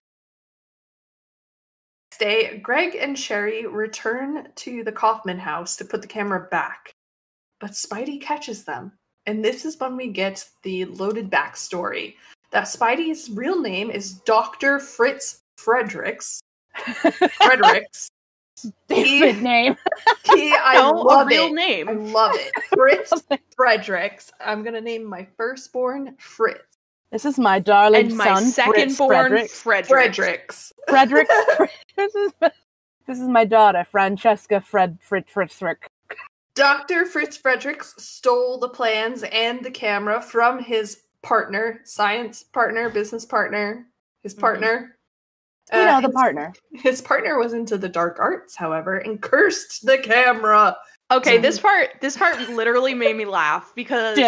Next day, Greg and Sherry return to the Kaufman house to put the camera back, but Spidey catches them, and this is when we get the loaded backstory that Spidey's real name is Dr. Fritz Fredericks. Stupid name. I love real it. Name. I love it. Fritz Fredericks. I'm gonna name my firstborn Fritz. This is my darling and my son, secondborn Fredericks. This is my daughter, Francesca Fritzrick. Dr. Fritz Fredericks stole the plans and the camera from his partner, science partner, business partner, his partner. The partner. His partner was into the dark arts, however, and cursed the camera. Okay, this part literally made me laugh because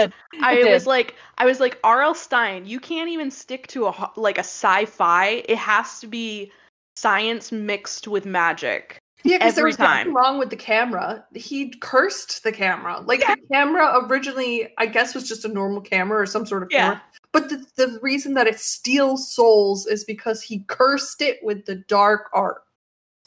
I was like, R.L. Stine, you can't even stick to a sci-fi. It has to be science mixed with magic. Yeah, because there Every was nothing time. wrong with the camera. He cursed the camera. Like, the camera originally, I guess, was just a normal camera or some sort of camera. But the reason that it steals souls is because he cursed it with the dark art.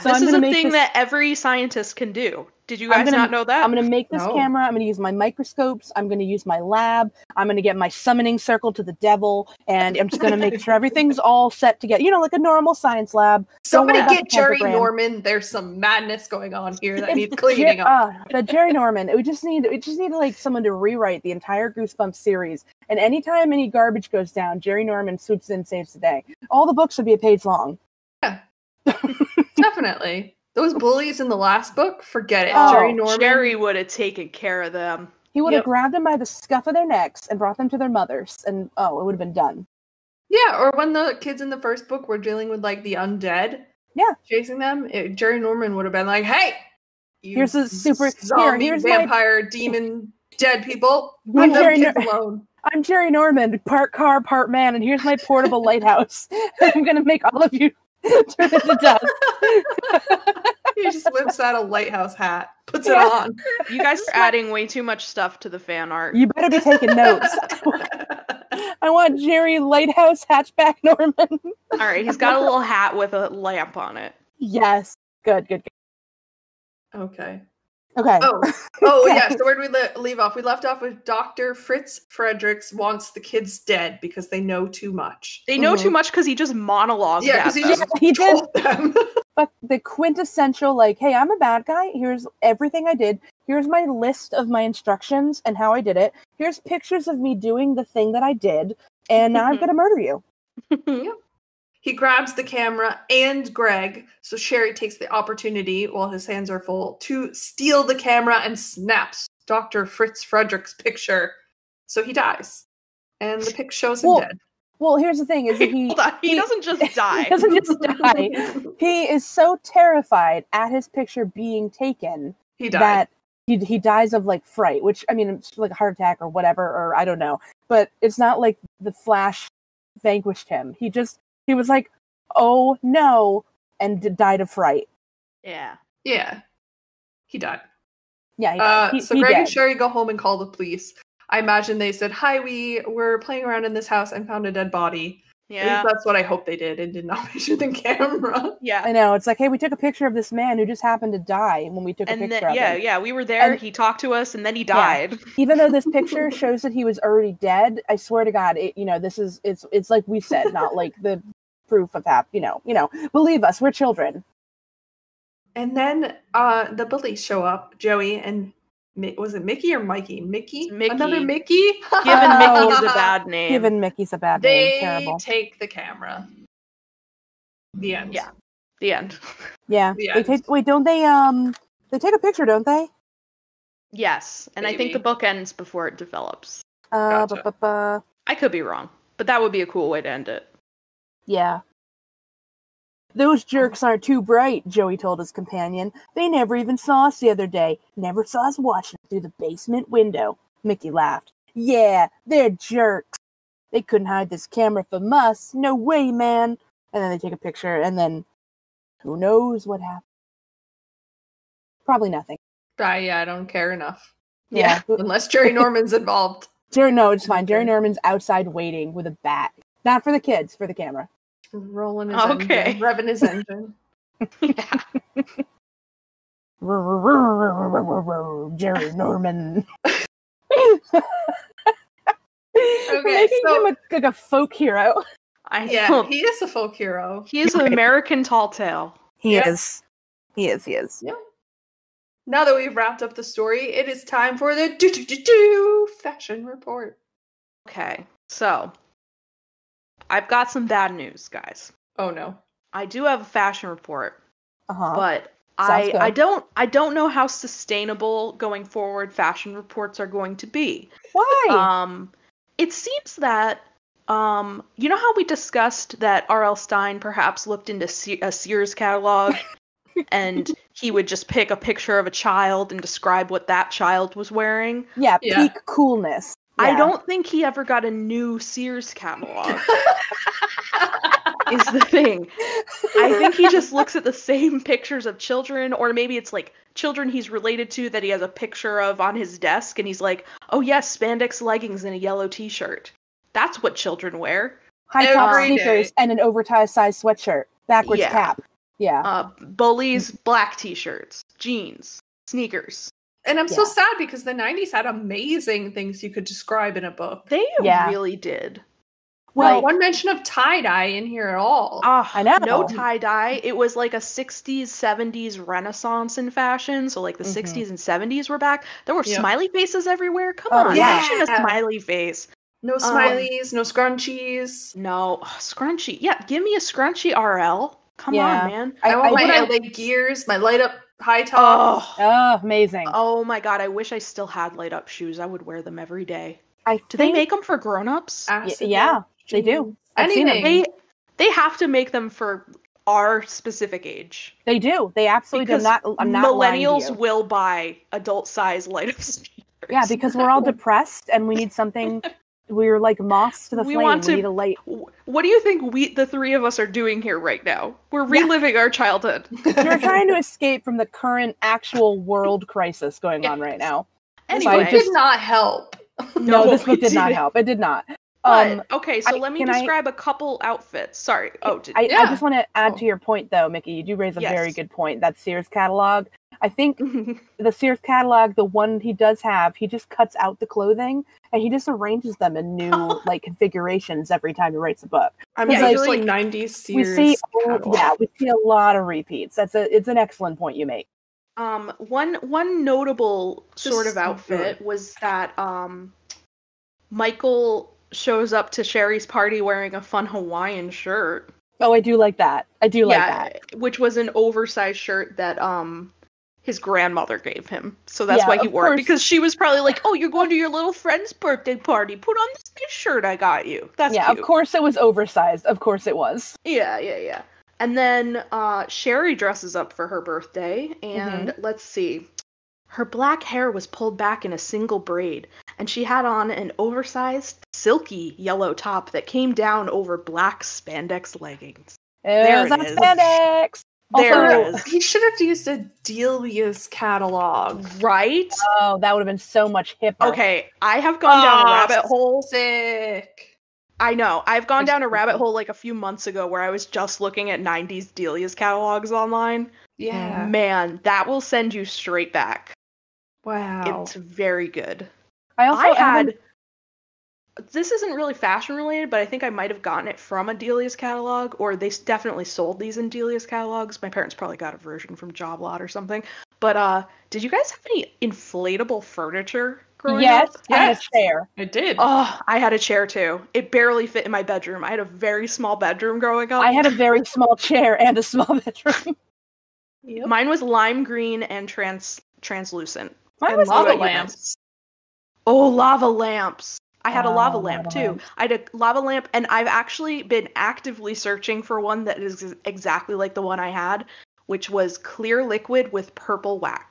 So This I'm is gonna a make thing this, that every scientist can do. Did you guys not know that? I'm going to make this No. camera. I'm going to use my microscopes. I'm going to use my lab. I'm going to get my summoning circle to the devil. And I'm just going to make sure everything's all set together. You know, like a normal science lab. Somebody Don't worry about get the Jerry pentagram. Norman. There's some madness going on here that needs cleaning up. The Jerry Norman. We just need like someone to rewrite the entire Goosebumps series. And anytime any garbage goes down, Jerry Norman swoops in and saves the day. All the books would be a page long. Yeah. Definitely. Those bullies in the last book, forget it. Oh, Jerry Norman. Jerry would have taken care of them. He would have grabbed them by the scuff of their necks and brought them to their mothers. And, it would have been done. Yeah, or when the kids in the first book were dealing with, like, the undead. Yeah. Chasing them, Jerry Norman would have been like, hey! Here's a super zombie, here's vampire, demon, dead people. I'm Leave them Jerry kids alone. I'm Jerry Norman, part car, part man, and here's my portable lighthouse. I'm gonna make all of you turn into dust. He just whips out a lighthouse hat, puts it on. You guys are adding way too much stuff to the fan art. You better be taking notes. I want Jerry Lighthouse Hatchback Norman. All right, he's got a little hat with a lamp on it. Yes. Good. Okay. Okay. Oh, yeah. So where did we leave off? We left off with Dr. Fritz Fredericks wants the kids dead because they know too much. They know too much because he just monologued. Yeah, because he told them. But the quintessential, like, hey, I'm a bad guy. Here's everything I did. Here's my list of my instructions and how I did it. Here's pictures of me doing the thing that I did. And now I'm going to murder you. Yep. He grabs the camera and Greg, so Sherry takes the opportunity, while his hands are full, to steal the camera and snaps Dr. Fritz Fredericks' picture. So he dies. And the pic shows him dead. Well, here's the thing, is that he doesn't just die. He doesn't just die. He is so terrified at his picture being taken that he dies of, like, fright, which, I mean, it's like a heart attack or whatever, or I don't know. But it's not like the Flash vanquished him. He was like, oh no, and died of fright. Yeah. Yeah. He died. Yeah, he died. So Greg and Sherry go home and call the police. I imagine they said, hi, we were playing around in this house and found a dead body. Yeah. At least that's what I hope they did and did not mention the camera. Yeah. I know. It's like, hey, we took a picture of this man who just happened to die when we took a picture of him. Yeah, we were there, he talked to us, and then he died. Yeah. Even though this picture shows that he was already dead, I swear to God, it's like we said, not like the proof of believe us, we're children. And then the bullies show up, Joey and was it Mickey or Mikey? Mickey? Another Mickey? Giving Mickey's a bad name. Giving Mickey's a bad name. Terrible. They take the camera. The end. Yeah. The end. Yeah. Don't they take a picture, don't they? Yes. And Maybe. I think the book ends before it develops. Gotcha. I could be wrong, but that would be a cool way to end it. Yeah. Those jerks aren't too bright, Joey told his companion. They never even saw us the other day. Never saw us watching through the basement window. Mickey laughed. Yeah, they're jerks. They couldn't hide this camera from us. No way, man. And then they take a picture, and then who knows what happened. Probably nothing. I don't care enough. Yeah. Unless Jerry Norman's involved. No, it's fine. Jerry Norman's outside waiting with a bat. Not for the kids, for the camera. Rolling his engine, revving his engine. Yeah. Jerry Norman. Okay, making him like a folk hero. Yeah, he is a folk hero. He is an American tall tale. He is. Yep. Now that we've wrapped up the story, it is time for the fashion report. Okay, so I've got some bad news, guys. Oh no. I do have a fashion report, but Sounds I don't know how sustainable going forward fashion reports are going to be. Why? It seems that you know how we discussed that R.L. Stine perhaps looked into a Sears catalog and he would just pick a picture of a child and describe what that child was wearing? Yeah, peak coolness. Yeah. I don't think he ever got a new Sears catalog. is the thing. I think he just looks at the same pictures of children, or maybe it's like children he's related to that he has a picture of on his desk, and he's like, oh yes, spandex leggings and a yellow t-shirt. That's what children wear. High top Every sneakers day. and an oversized size sweatshirt. Backwards Yeah. cap. Yeah. Bullies, black t-shirts, jeans, sneakers. And I'm so Yeah. sad because the 90s had amazing things you could describe in a book. They Yeah. really did. Well, Like- one mention of tie-dye in here at all. I know. No tie-dye. It was like a 60s, 70s renaissance in fashion. So like the Mhm. 60s and 70s were back. There were Yep. smiley faces everywhere. Come Oh, on. yeah. Fashion a smiley face. No smileys, no scrunchies. No. Scrunchy. Yeah, give me a scrunchy RL. Come Yeah. on, man. I want my would- LA gears, my light up high tops. Oh, amazing. Oh my god, I wish I still had light up shoes. I would wear them every day. I Do they think- make them for grown-ups? Acid yeah, they do. jeans. I've seen 'em. Anything. They have to make them for our specific age. They do. They absolutely do. I'm not lying to millennials you. will buy adult size light up sneakers. Yeah, because we're all depressed and we need something. We're like moths to the We flame. want We to- need a light. What do you think the three of us are doing here right now? We're reliving our childhood. We're trying to escape from the current actual world crisis going on right now. This Anyway, book did not help. No, this book it did not didn't. help. It did not. But, okay, so I- let me can I- describe a couple outfits. Sorry. I Yeah. just want to add Oh. to your point, though, Mickey. You do raise a very Yes. good point. That Sears catalog. I think the Sears catalog, the one he does have, he just cuts out the clothing and he just arranges them in new like configurations every time he writes a book. I'm Yeah, usually like, 90s Sears. we see, catalog. we see a lot of repeats. It's an excellent point you make. One notable sort of Just outfit good. was that Michael shows up to Sherry's party wearing a fun Hawaiian shirt. Oh, I do like that. I do like that. Which was an oversized shirt that his grandmother gave him. So that's Yeah, why he of wore it. course. Because she was probably like, oh, you're going to your little friend's birthday party. Put on this nice shirt I got you. That's Yeah, cute. of course it was oversized. Of course it was. Yeah. And then Sherry dresses up for her birthday, and Mm-hmm. let's see. Her black hair was pulled back in a single braid, and she had on an oversized, silky yellow top that came down over black spandex leggings. There It was it is. spandex. There Also- it is. He should have used a Delia's catalog. Right? Oh, that would have been so much hipper. Okay, I have gone down a rabbit hole. Sick. I know. I've gone That's down a rabbit creepy. hole like a few months ago where I was just looking at 90s Delia's catalogs online. Yeah. Man, that will send you straight back. Wow. It's very good. I also I haven't- had. This isn't really fashion related, but I think I might have gotten it from a Delia's catalog, or they definitely sold these in Delia's catalogs. My parents probably got a version from Job Lot or something. But did you guys have any inflatable furniture growing yes, up? I had a Yes. chair. I did. Oh, I had a chair too. It barely fit in my bedroom. I had a very small bedroom growing up. I had a very small chair and a small bedroom. Yep. Mine was lime green and translucent. Mine And was lava what you lamps. Oh, lava lamps. I had a Oh, lava lava lamp too. lamps. I had a lava lamp, and I've actually been actively searching for one that is exactly like the one I had, which was clear liquid with purple wax.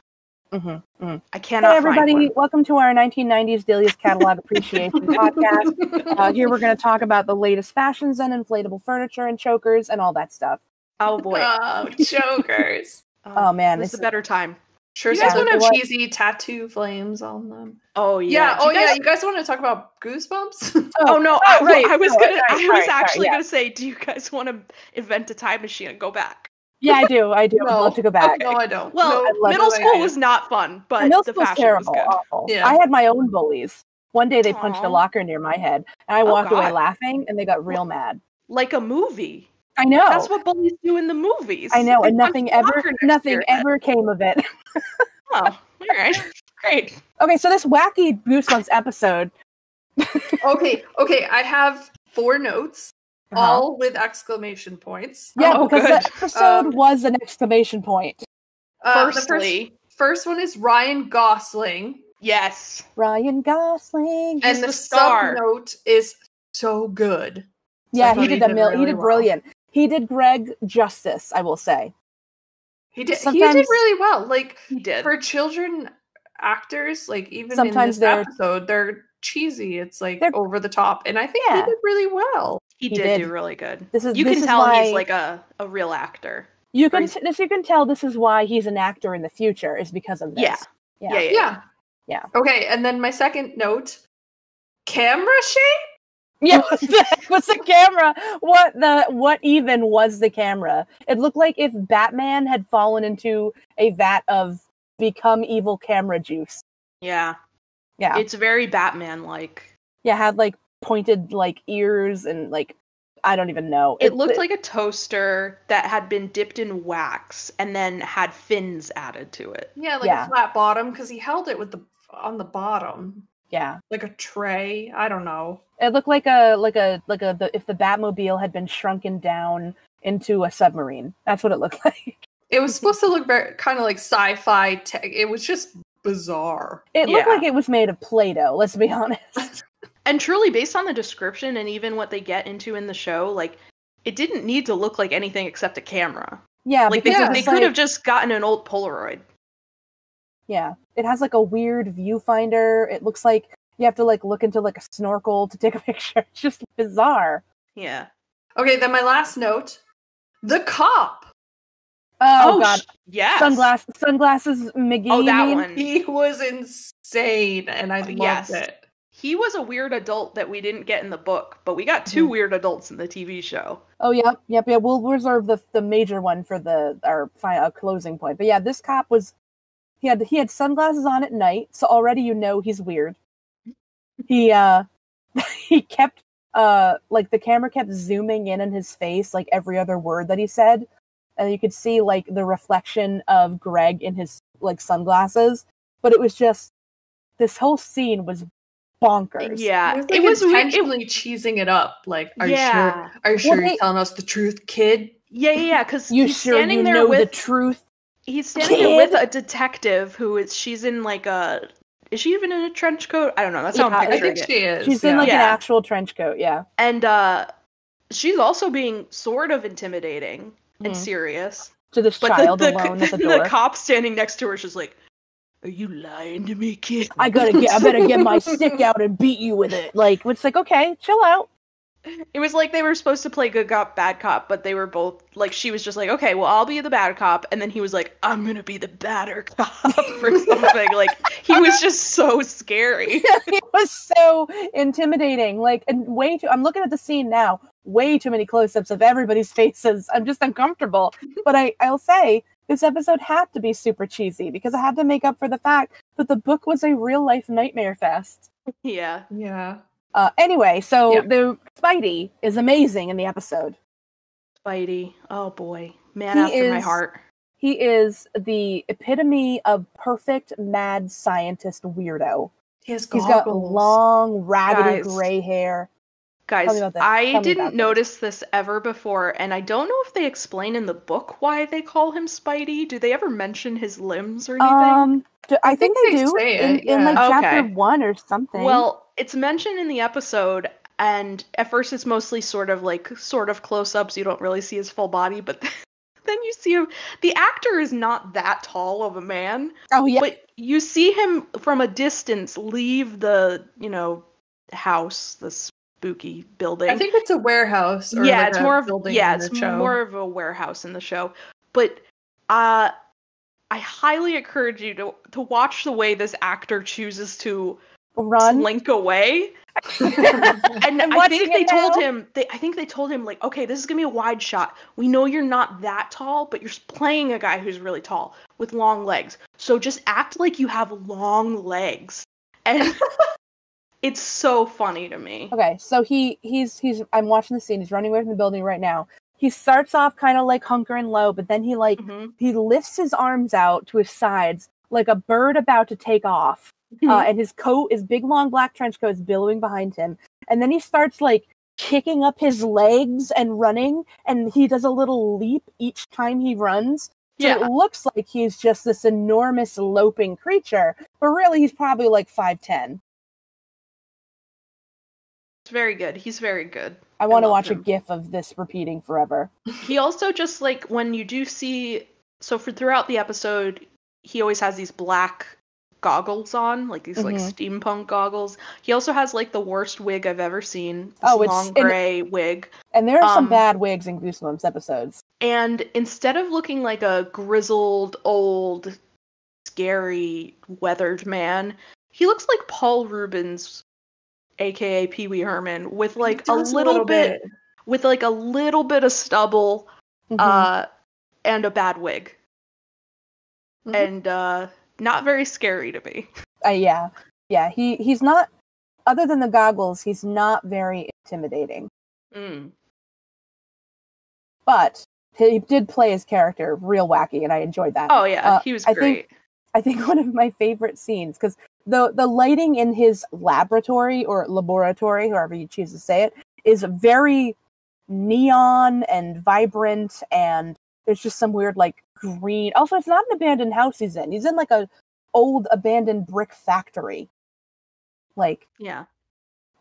I cannot Hey everybody, find one. welcome to our 1990s Delia's Catalog Appreciation Podcast. Here we're going to talk about the latest fashions and inflatable furniture and chokers and all that stuff. Oh boy. Oh, chokers. Oh, man, This is this- a better time. Sure, You some guys of them wanna- have cheesy tattoo flames on them. Oh yeah. Do Oh you guys- yeah. You guys want to talk about Goosebumps? Oh no, right. I was Oh, gonna. right, I was sorry, actually yeah. gonna say, do you guys want to invent a time machine and go back? Yeah, I do. I do. I'd No. love to go back. No, I don't. Well, no, I'd love middle no school idea. was not fun, but Middle the school's fashion terrible, was good. awful. Yeah. I had my own bullies. One day they punched a Aw. locker near my head, and I Oh, walked away God. laughing, and they got real mad. Like a movie. I know. That's what bullies do in the movies. I know, They and punch nothing the ever, locker next to nothing your head. ever came of it. Oh, all right, great. Okay, so this wacky Goosebumps episode. Okay. I have 4 notes, Uh-huh. all with exclamation points. Yeah, Oh, because good. the episode Um, was an exclamation point. The Firstly, first one is Ryan Gosling, yes, Ryan Gosling. He's and the the star. sub note is so good. Yeah, I he thought did he he really did well. brilliant. He did Greg justice, I will say. He did Sometimes- really well. Like he did. for children actors, like even Sometimes in they're- this episode, they're cheesy. It's like They're- over the top, and I think he Yeah. did really well. He did do really good. You this can is tell why, he's like a real actor. You can tell this is why he's an actor in the future, is because of this. Yeah. Okay, and then my second note, camera shake? Yeah, what's the camera? What even was the camera? It looked like if Batman had fallen into a vat of become evil camera juice. Yeah. Yeah. It's very Batman-like. Yeah, had like pointed like ears and like I don't even know. It looked like a toaster that had been dipped in wax and then had fins added to it. Yeah, like a flat bottom, because he held it with on the bottom. Yeah. Like a tray. I don't know. It looked like if the Batmobile had been shrunken down into a submarine. That's what it looked like. It was supposed to look very kind of like sci-fi tech. It was just bizarre. It looked like it was made of Play-Doh, let's be honest. And truly, based on the description and even what they get into in the show, like, it didn't need to look like anything except a camera. Yeah, like they could have just gotten an old Polaroid. Yeah, it has like a weird viewfinder. It looks like you have to like look into like a snorkel to take a picture. It's just bizarre. Yeah. Okay, then my last note, the cop. Oh God! Yes. Sunglasses McGee. Oh, that one. He was insane, and I loved it. He was a weird adult that we didn't get in the book, but we got two weird adults in the TV show. Oh, yep. We'll reserve the major one for our closing point. But yeah, this cop was he had sunglasses on at night, so already you know he's weird. He he kept like the camera kept zooming in on his face like every other word that he said, and you could see like the reflection of Greg in his like sunglasses. But it was just this whole scene was bonkers. Yeah, it was intentionally cheesing it up. Like, are you sure you're telling us the truth, kid? Yeah, because he's standing there with the truth. He's standing there with a detective she's in like a. Is she even in a trench coat? I don't know. That's how I'm picturing it. I think she is. She's in like an actual trench coat. Yeah, and she's also being sort of intimidating and serious to this child alone at the door. The cop standing next to her is just like, "Are you lying to me, kid? I better get my stick out and beat you with it." Like, it's like, okay, chill out. It was like they were supposed to play good cop, bad cop, but they were both like, she was just like, okay, well, I'll be the bad cop, and then he was like, I'm gonna be the badder cop or something. Like, he was just so scary. He was so intimidating. Like, and I'm looking at the scene now. Way too many close-ups of everybody's faces. I'm just uncomfortable. But I'll say, this episode had to be super cheesy because I had to make up for the fact that the book was a real-life nightmare fest. Yeah. Anyway, so the Spidey is amazing in the episode. Spidey, oh boy, after my heart. He is the epitome of perfect mad scientist weirdo. He's got long, raggedy gray hair. Guys, I didn't notice this ever before, and I don't know if they explain in the book why they call him Spidey. Do they ever mention his limbs or anything? I think they do in like chapter 1 or something. Well, it's mentioned in the episode, and at first it's mostly sort of close-ups. You don't really see his full body, but then you see him. The actor is not that tall of a man. Oh yeah, but you see him from a distance leave the house, the spooky building. I think it's a warehouse. Or yeah, like it's more of more of a warehouse in the show. But I highly encourage you to watch the way this actor chooses to slink away. And I think they told him like, okay, this is gonna be a wide shot. We know you're not that tall, but you're playing a guy who's really tall with long legs. So just act like you have long legs. And it's so funny to me. Okay, so he's I'm watching the scene. He's running away from the building right now. He starts off kind of like hunkering low, but then he he lifts his arms out to his sides like a bird about to take off. And his big long black trench coat is billowing behind him. And then he starts like kicking up his legs and running, and he does a little leap each time he runs. So it looks like he's just this enormous loping creature, but really he's probably like 5'10". It's very good. He's very good. I want to watch a GIF of this repeating forever. He also just like when you do see throughout the episode, he always has these black goggles on, like these like Mm-hmm. steampunk goggles. He also has like the worst wig I've ever seen. This Oh, long gray wig. And there are some bad wigs in Goosebumps episodes. And instead of looking like a grizzled, old, scary, weathered man, he looks like Paul Rubens, aka Pee Wee Herman, with like a little bit of stubble, and a bad wig. And not very scary to me. Yeah. He's not. Other than the goggles, he's not very intimidating. But he did play his character real wacky, and I enjoyed that. Oh yeah, he was great. I think one of my favorite scenes, because the lighting in his laboratory or laboratory, however you choose to say it, is very neon and vibrant, and there's just some weird like green. Also, it's not an abandoned house he's in. He's in like a old abandoned brick factory. Like, yeah.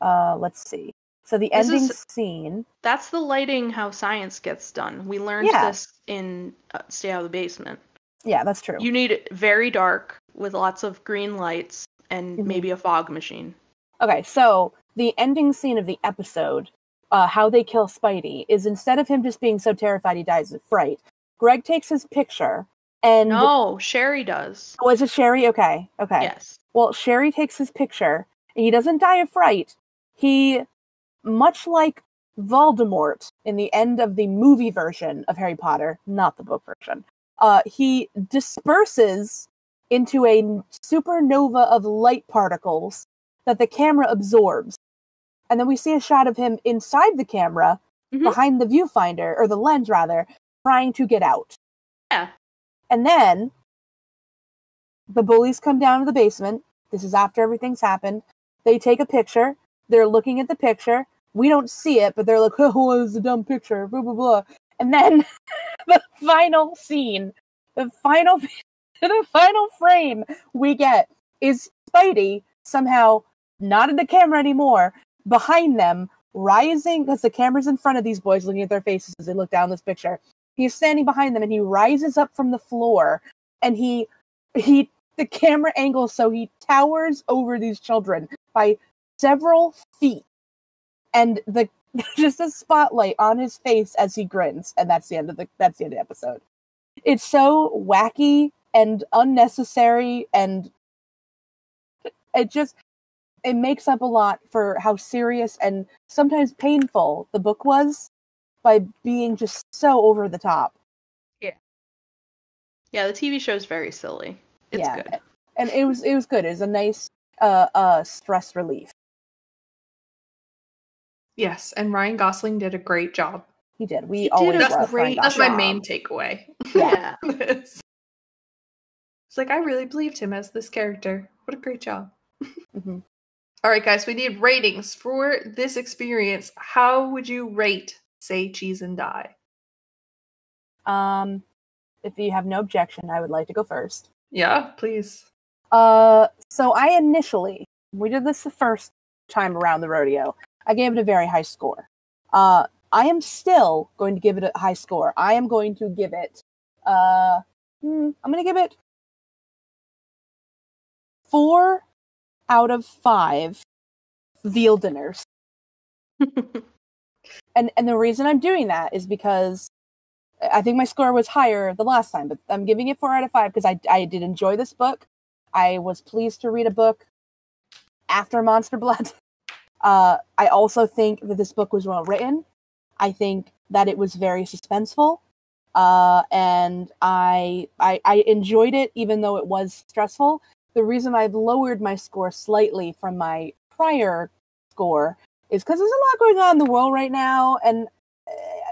Let's see. So the ending scene. That's the lighting how science gets done. We learned this in Stay Out of the Basement. Yeah, that's true. You need it very dark with lots of green lights and maybe a fog machine. Okay, so the ending scene of the episode, how they kill Spidey, is instead of him just being so terrified he dies of fright, Greg takes his picture and... No, Sherry does. Oh, is it Sherry? Okay. Yes. Well, Sherry takes his picture, and he doesn't die of fright. He, much like Voldemort in the end of the movie version of Harry Potter, not the book version, he disperses into a supernova of light particles that the camera absorbs. And then we see a shot of him inside the camera, behind the viewfinder, or the lens rather, trying to get out. Yeah. And then the bullies come down to the basement. This is after everything's happened. They take a picture. They're looking at the picture. We don't see it, but they're like, oh, it was a dumb picture, blah, blah, blah. And then the final scene, the final frame we get is Spidey somehow not in the camera anymore, behind them, rising, because the camera's in front of these boys looking at their faces as they look down this picture. He's standing behind them and he rises up from the floor and the camera angles so he towers over these children by several feet, and just a spotlight on his face as he grins, and that's the end of the episode. It's so wacky and unnecessary, and it makes up a lot for how serious and sometimes painful the book was by being just so over the top. Yeah, the TV show is very silly. It's good. And it was good. It was a nice stress relief. Yes, and Ryan Gosling did a great job. He did. We always love Ryan Gosling. That's my main takeaway. Yeah. It's like, I really believed him as this character. What a great job. All right, guys, we need ratings for this experience. How would you rate Say Cheese and Die? If you have no objection, I would like to go first. Yeah, please. So I initially, we did this the first time around the rodeo, I gave it a very high score. I am still going to give it a high score. I am going to give it, I'm going to give it 4 out of 5 veal dinners. And the reason I'm doing that is because I think my score was higher the last time, but I'm giving it 4 out of 5 because I did enjoy this book. I was pleased to read a book after Monster Blood. I also think that this book was well written. I think that it was very suspenseful. And I enjoyed it even though it was stressful. The reason I've lowered my score slightly from my prior score is because there's a lot going on in the world right now, and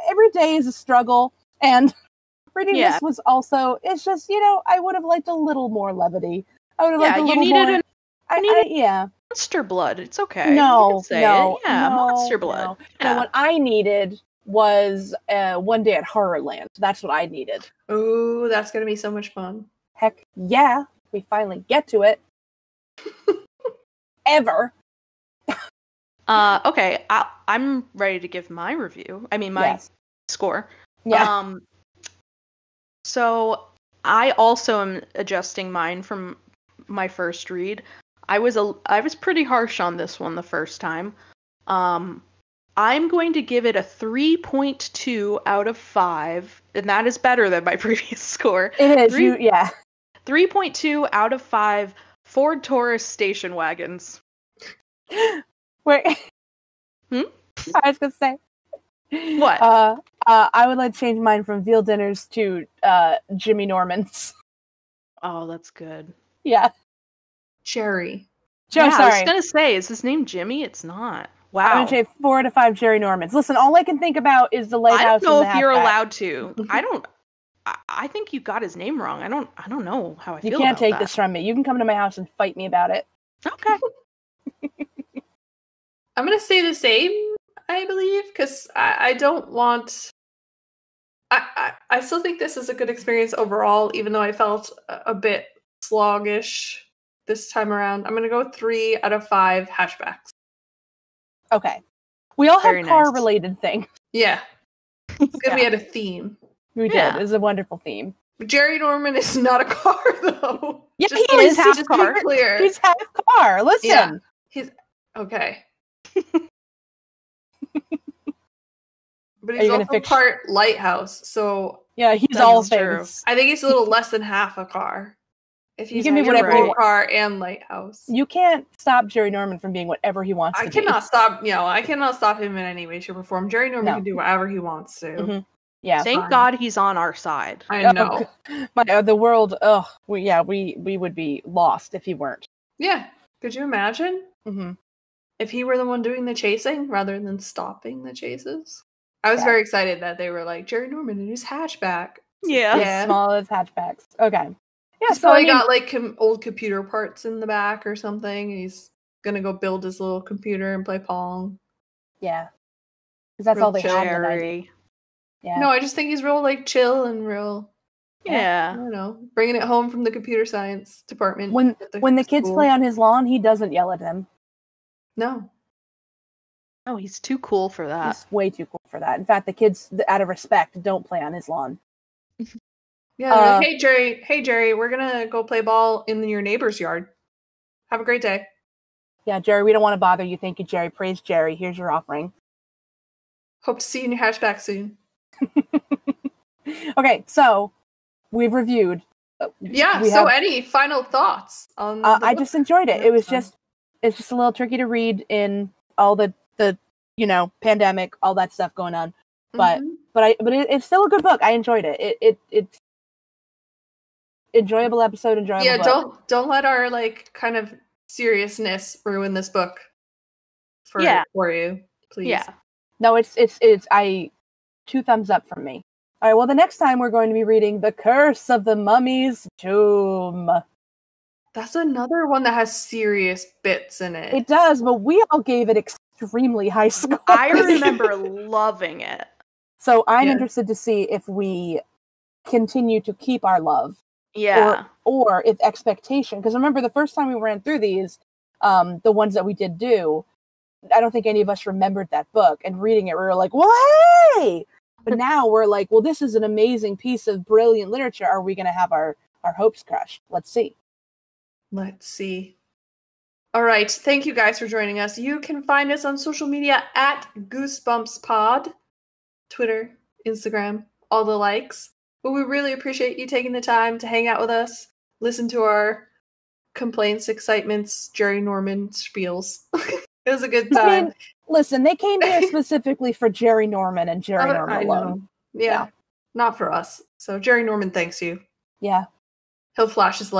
every day is a struggle. And reading this was also, it's just, I would have liked a little more levity. I would have liked a little more. Monster Blood. It's okay. No. Monster Blood. No, what I needed was One Day at Horrorland. That's what I needed. Oh, that's going to be so much fun. Heck yeah. We finally get to it. Ever. Okay. I'm ready to give my review. I mean, my score. Yeah. So I also am adjusting mine from my first read. I was pretty harsh on this one the first time. I'm going to give it a 3.2 out of 5, and that is better than my previous score. It is, 3.2 out of 5 Ford Taurus station wagons. Wait. I was gonna say. What? I would like to change mine from veal dinners to Jimmy Norman's. Oh, that's good. Yeah. Jerry. Joe, yeah, sorry. I was gonna say, is his name Jimmy? It's not. Wow. I'm gonna say 4 to 5 Jerry Normans. Listen, all I can think about is the lighthouse. I don't know and the if you're hatchback. allowed to. I think you got his name wrong. I don't know how I feel about that. You can't take this from me. You can come to my house and fight me about it. Okay. I'm going to say the same, I believe, because I don't want... I still think this is a good experience overall, even though I felt a bit sluggish this time around. I'm going to go 3 out of 5 hatchbacks. Okay. We all Very have car-related things. Yeah. It's good we had a theme. We did. It was a wonderful theme. Jerry Norman is not a car, though. Yeah, just he is. He's half clear. He's half car. Listen. Yeah. He's okay. But he's also part lighthouse, so yeah, he's all things. I think he's a little less than half a car. If he's can be whatever a car and lighthouse, you can't stop Jerry Norman from being whatever he wants to be. I cannot stop him in any way, shape, or form. Jerry Norman can do whatever he wants to. Mm-hmm. Yeah. Thank God he's on our side. I know. The world. We would be lost if he weren't. Yeah. Could you imagine? Mm-hmm. If he were the one doing the chasing rather than stopping the chases? I was very excited that they were like, Jerry Norman in his hatchback. Yeah. As small as hatchbacks. Okay. Yeah, he's probably got like old computer parts in the back or something. He's gonna go build his little computer and play Pong. Yeah. Because that's all they had. Yeah. No, I just think he's real like chill and real. Yeah. I don't know. Bringing it home from the computer science department. When the kids play on his lawn, he doesn't yell at them. No. Oh, he's too cool for that. He's way too cool for that. In fact, the kids, out of respect, don't play on his lawn. Yeah, like, hey Jerry, we're gonna go play ball in your neighbor's yard. Have a great day. Yeah, Jerry, we don't want to bother you. Thank you, Jerry. Praise Jerry. Here's your offering. Hope to see you in your hatchback soon. Okay, so we've reviewed. Any final thoughts on I just enjoyed it. It's just a little tricky to read in all the pandemic, all that stuff going on. But it's still a good book. I enjoyed it. It's enjoyable episode. Enjoyable. Book. Don't let our like kind of seriousness ruin this book for you, please. Yeah. No, it's 2 thumbs up from me. All right. Well, the next time we're going to be reading The Curse of the Mummy's Tomb. That's another one that has serious bits in it. It does, but we all gave it extremely high scores. I remember loving it. So I'm interested to see if we continue to keep our love. Yeah. Or if expectation, because remember the first time we ran through these, the ones that we did do, I don't think any of us remembered that book, and reading it we were like, well, hey! But now we're like, well, this is an amazing piece of brilliant literature. Are we going to have our hopes crushed? Let's see. All right. Thank you guys for joining us. You can find us on social media at Goosebumps Pod, Twitter, Instagram, all the likes. But we really appreciate you taking the time to hang out with us, listen to our complaints, excitements, Jerry Norman spiels. It was a good time. I mean, listen, they came here specifically for Jerry Norman and Jerry Norman alone. Yeah, not for us. So Jerry Norman thanks you. Yeah. He'll flash his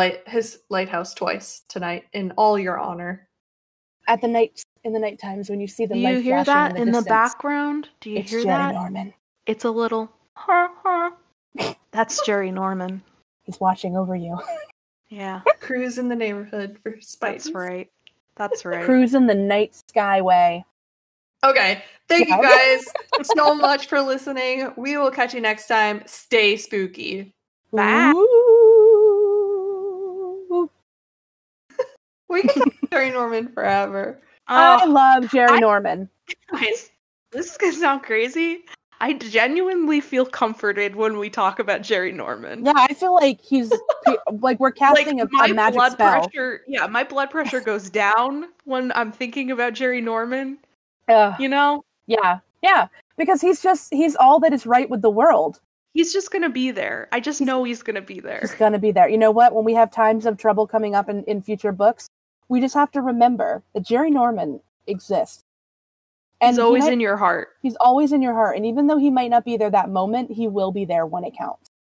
lighthouse twice tonight in all your honor. In the night times when you see the light flashing. Do you hear that in the distance, background? Do you hear Jerry that? Norman. It's a little That's Jerry Norman. He's watching over you. Yeah. Cruise in the neighborhood for spite. That's right. Cruise in the night skyway. Okay. Thank you guys so much for listening. We will catch you next time. Stay spooky. Bye. We can talk Jerry Norman forever. I love Jerry Norman. Guys, this is going to sound crazy. I genuinely feel comforted when we talk about Jerry Norman. Yeah, I feel like he's like we're casting a magic blood spell. Pressure, yeah, my blood pressure goes down when I'm thinking about Jerry Norman. You know? Yeah, because he's all that is right with the world. He's just gonna be there. I just know he's gonna be there. He's gonna be there. You know what? When we have times of trouble coming up in future books, we just have to remember that Jerry Norman exists. And he's always in your heart. He's always in your heart. And even though he might not be there that moment, he will be there when it counts.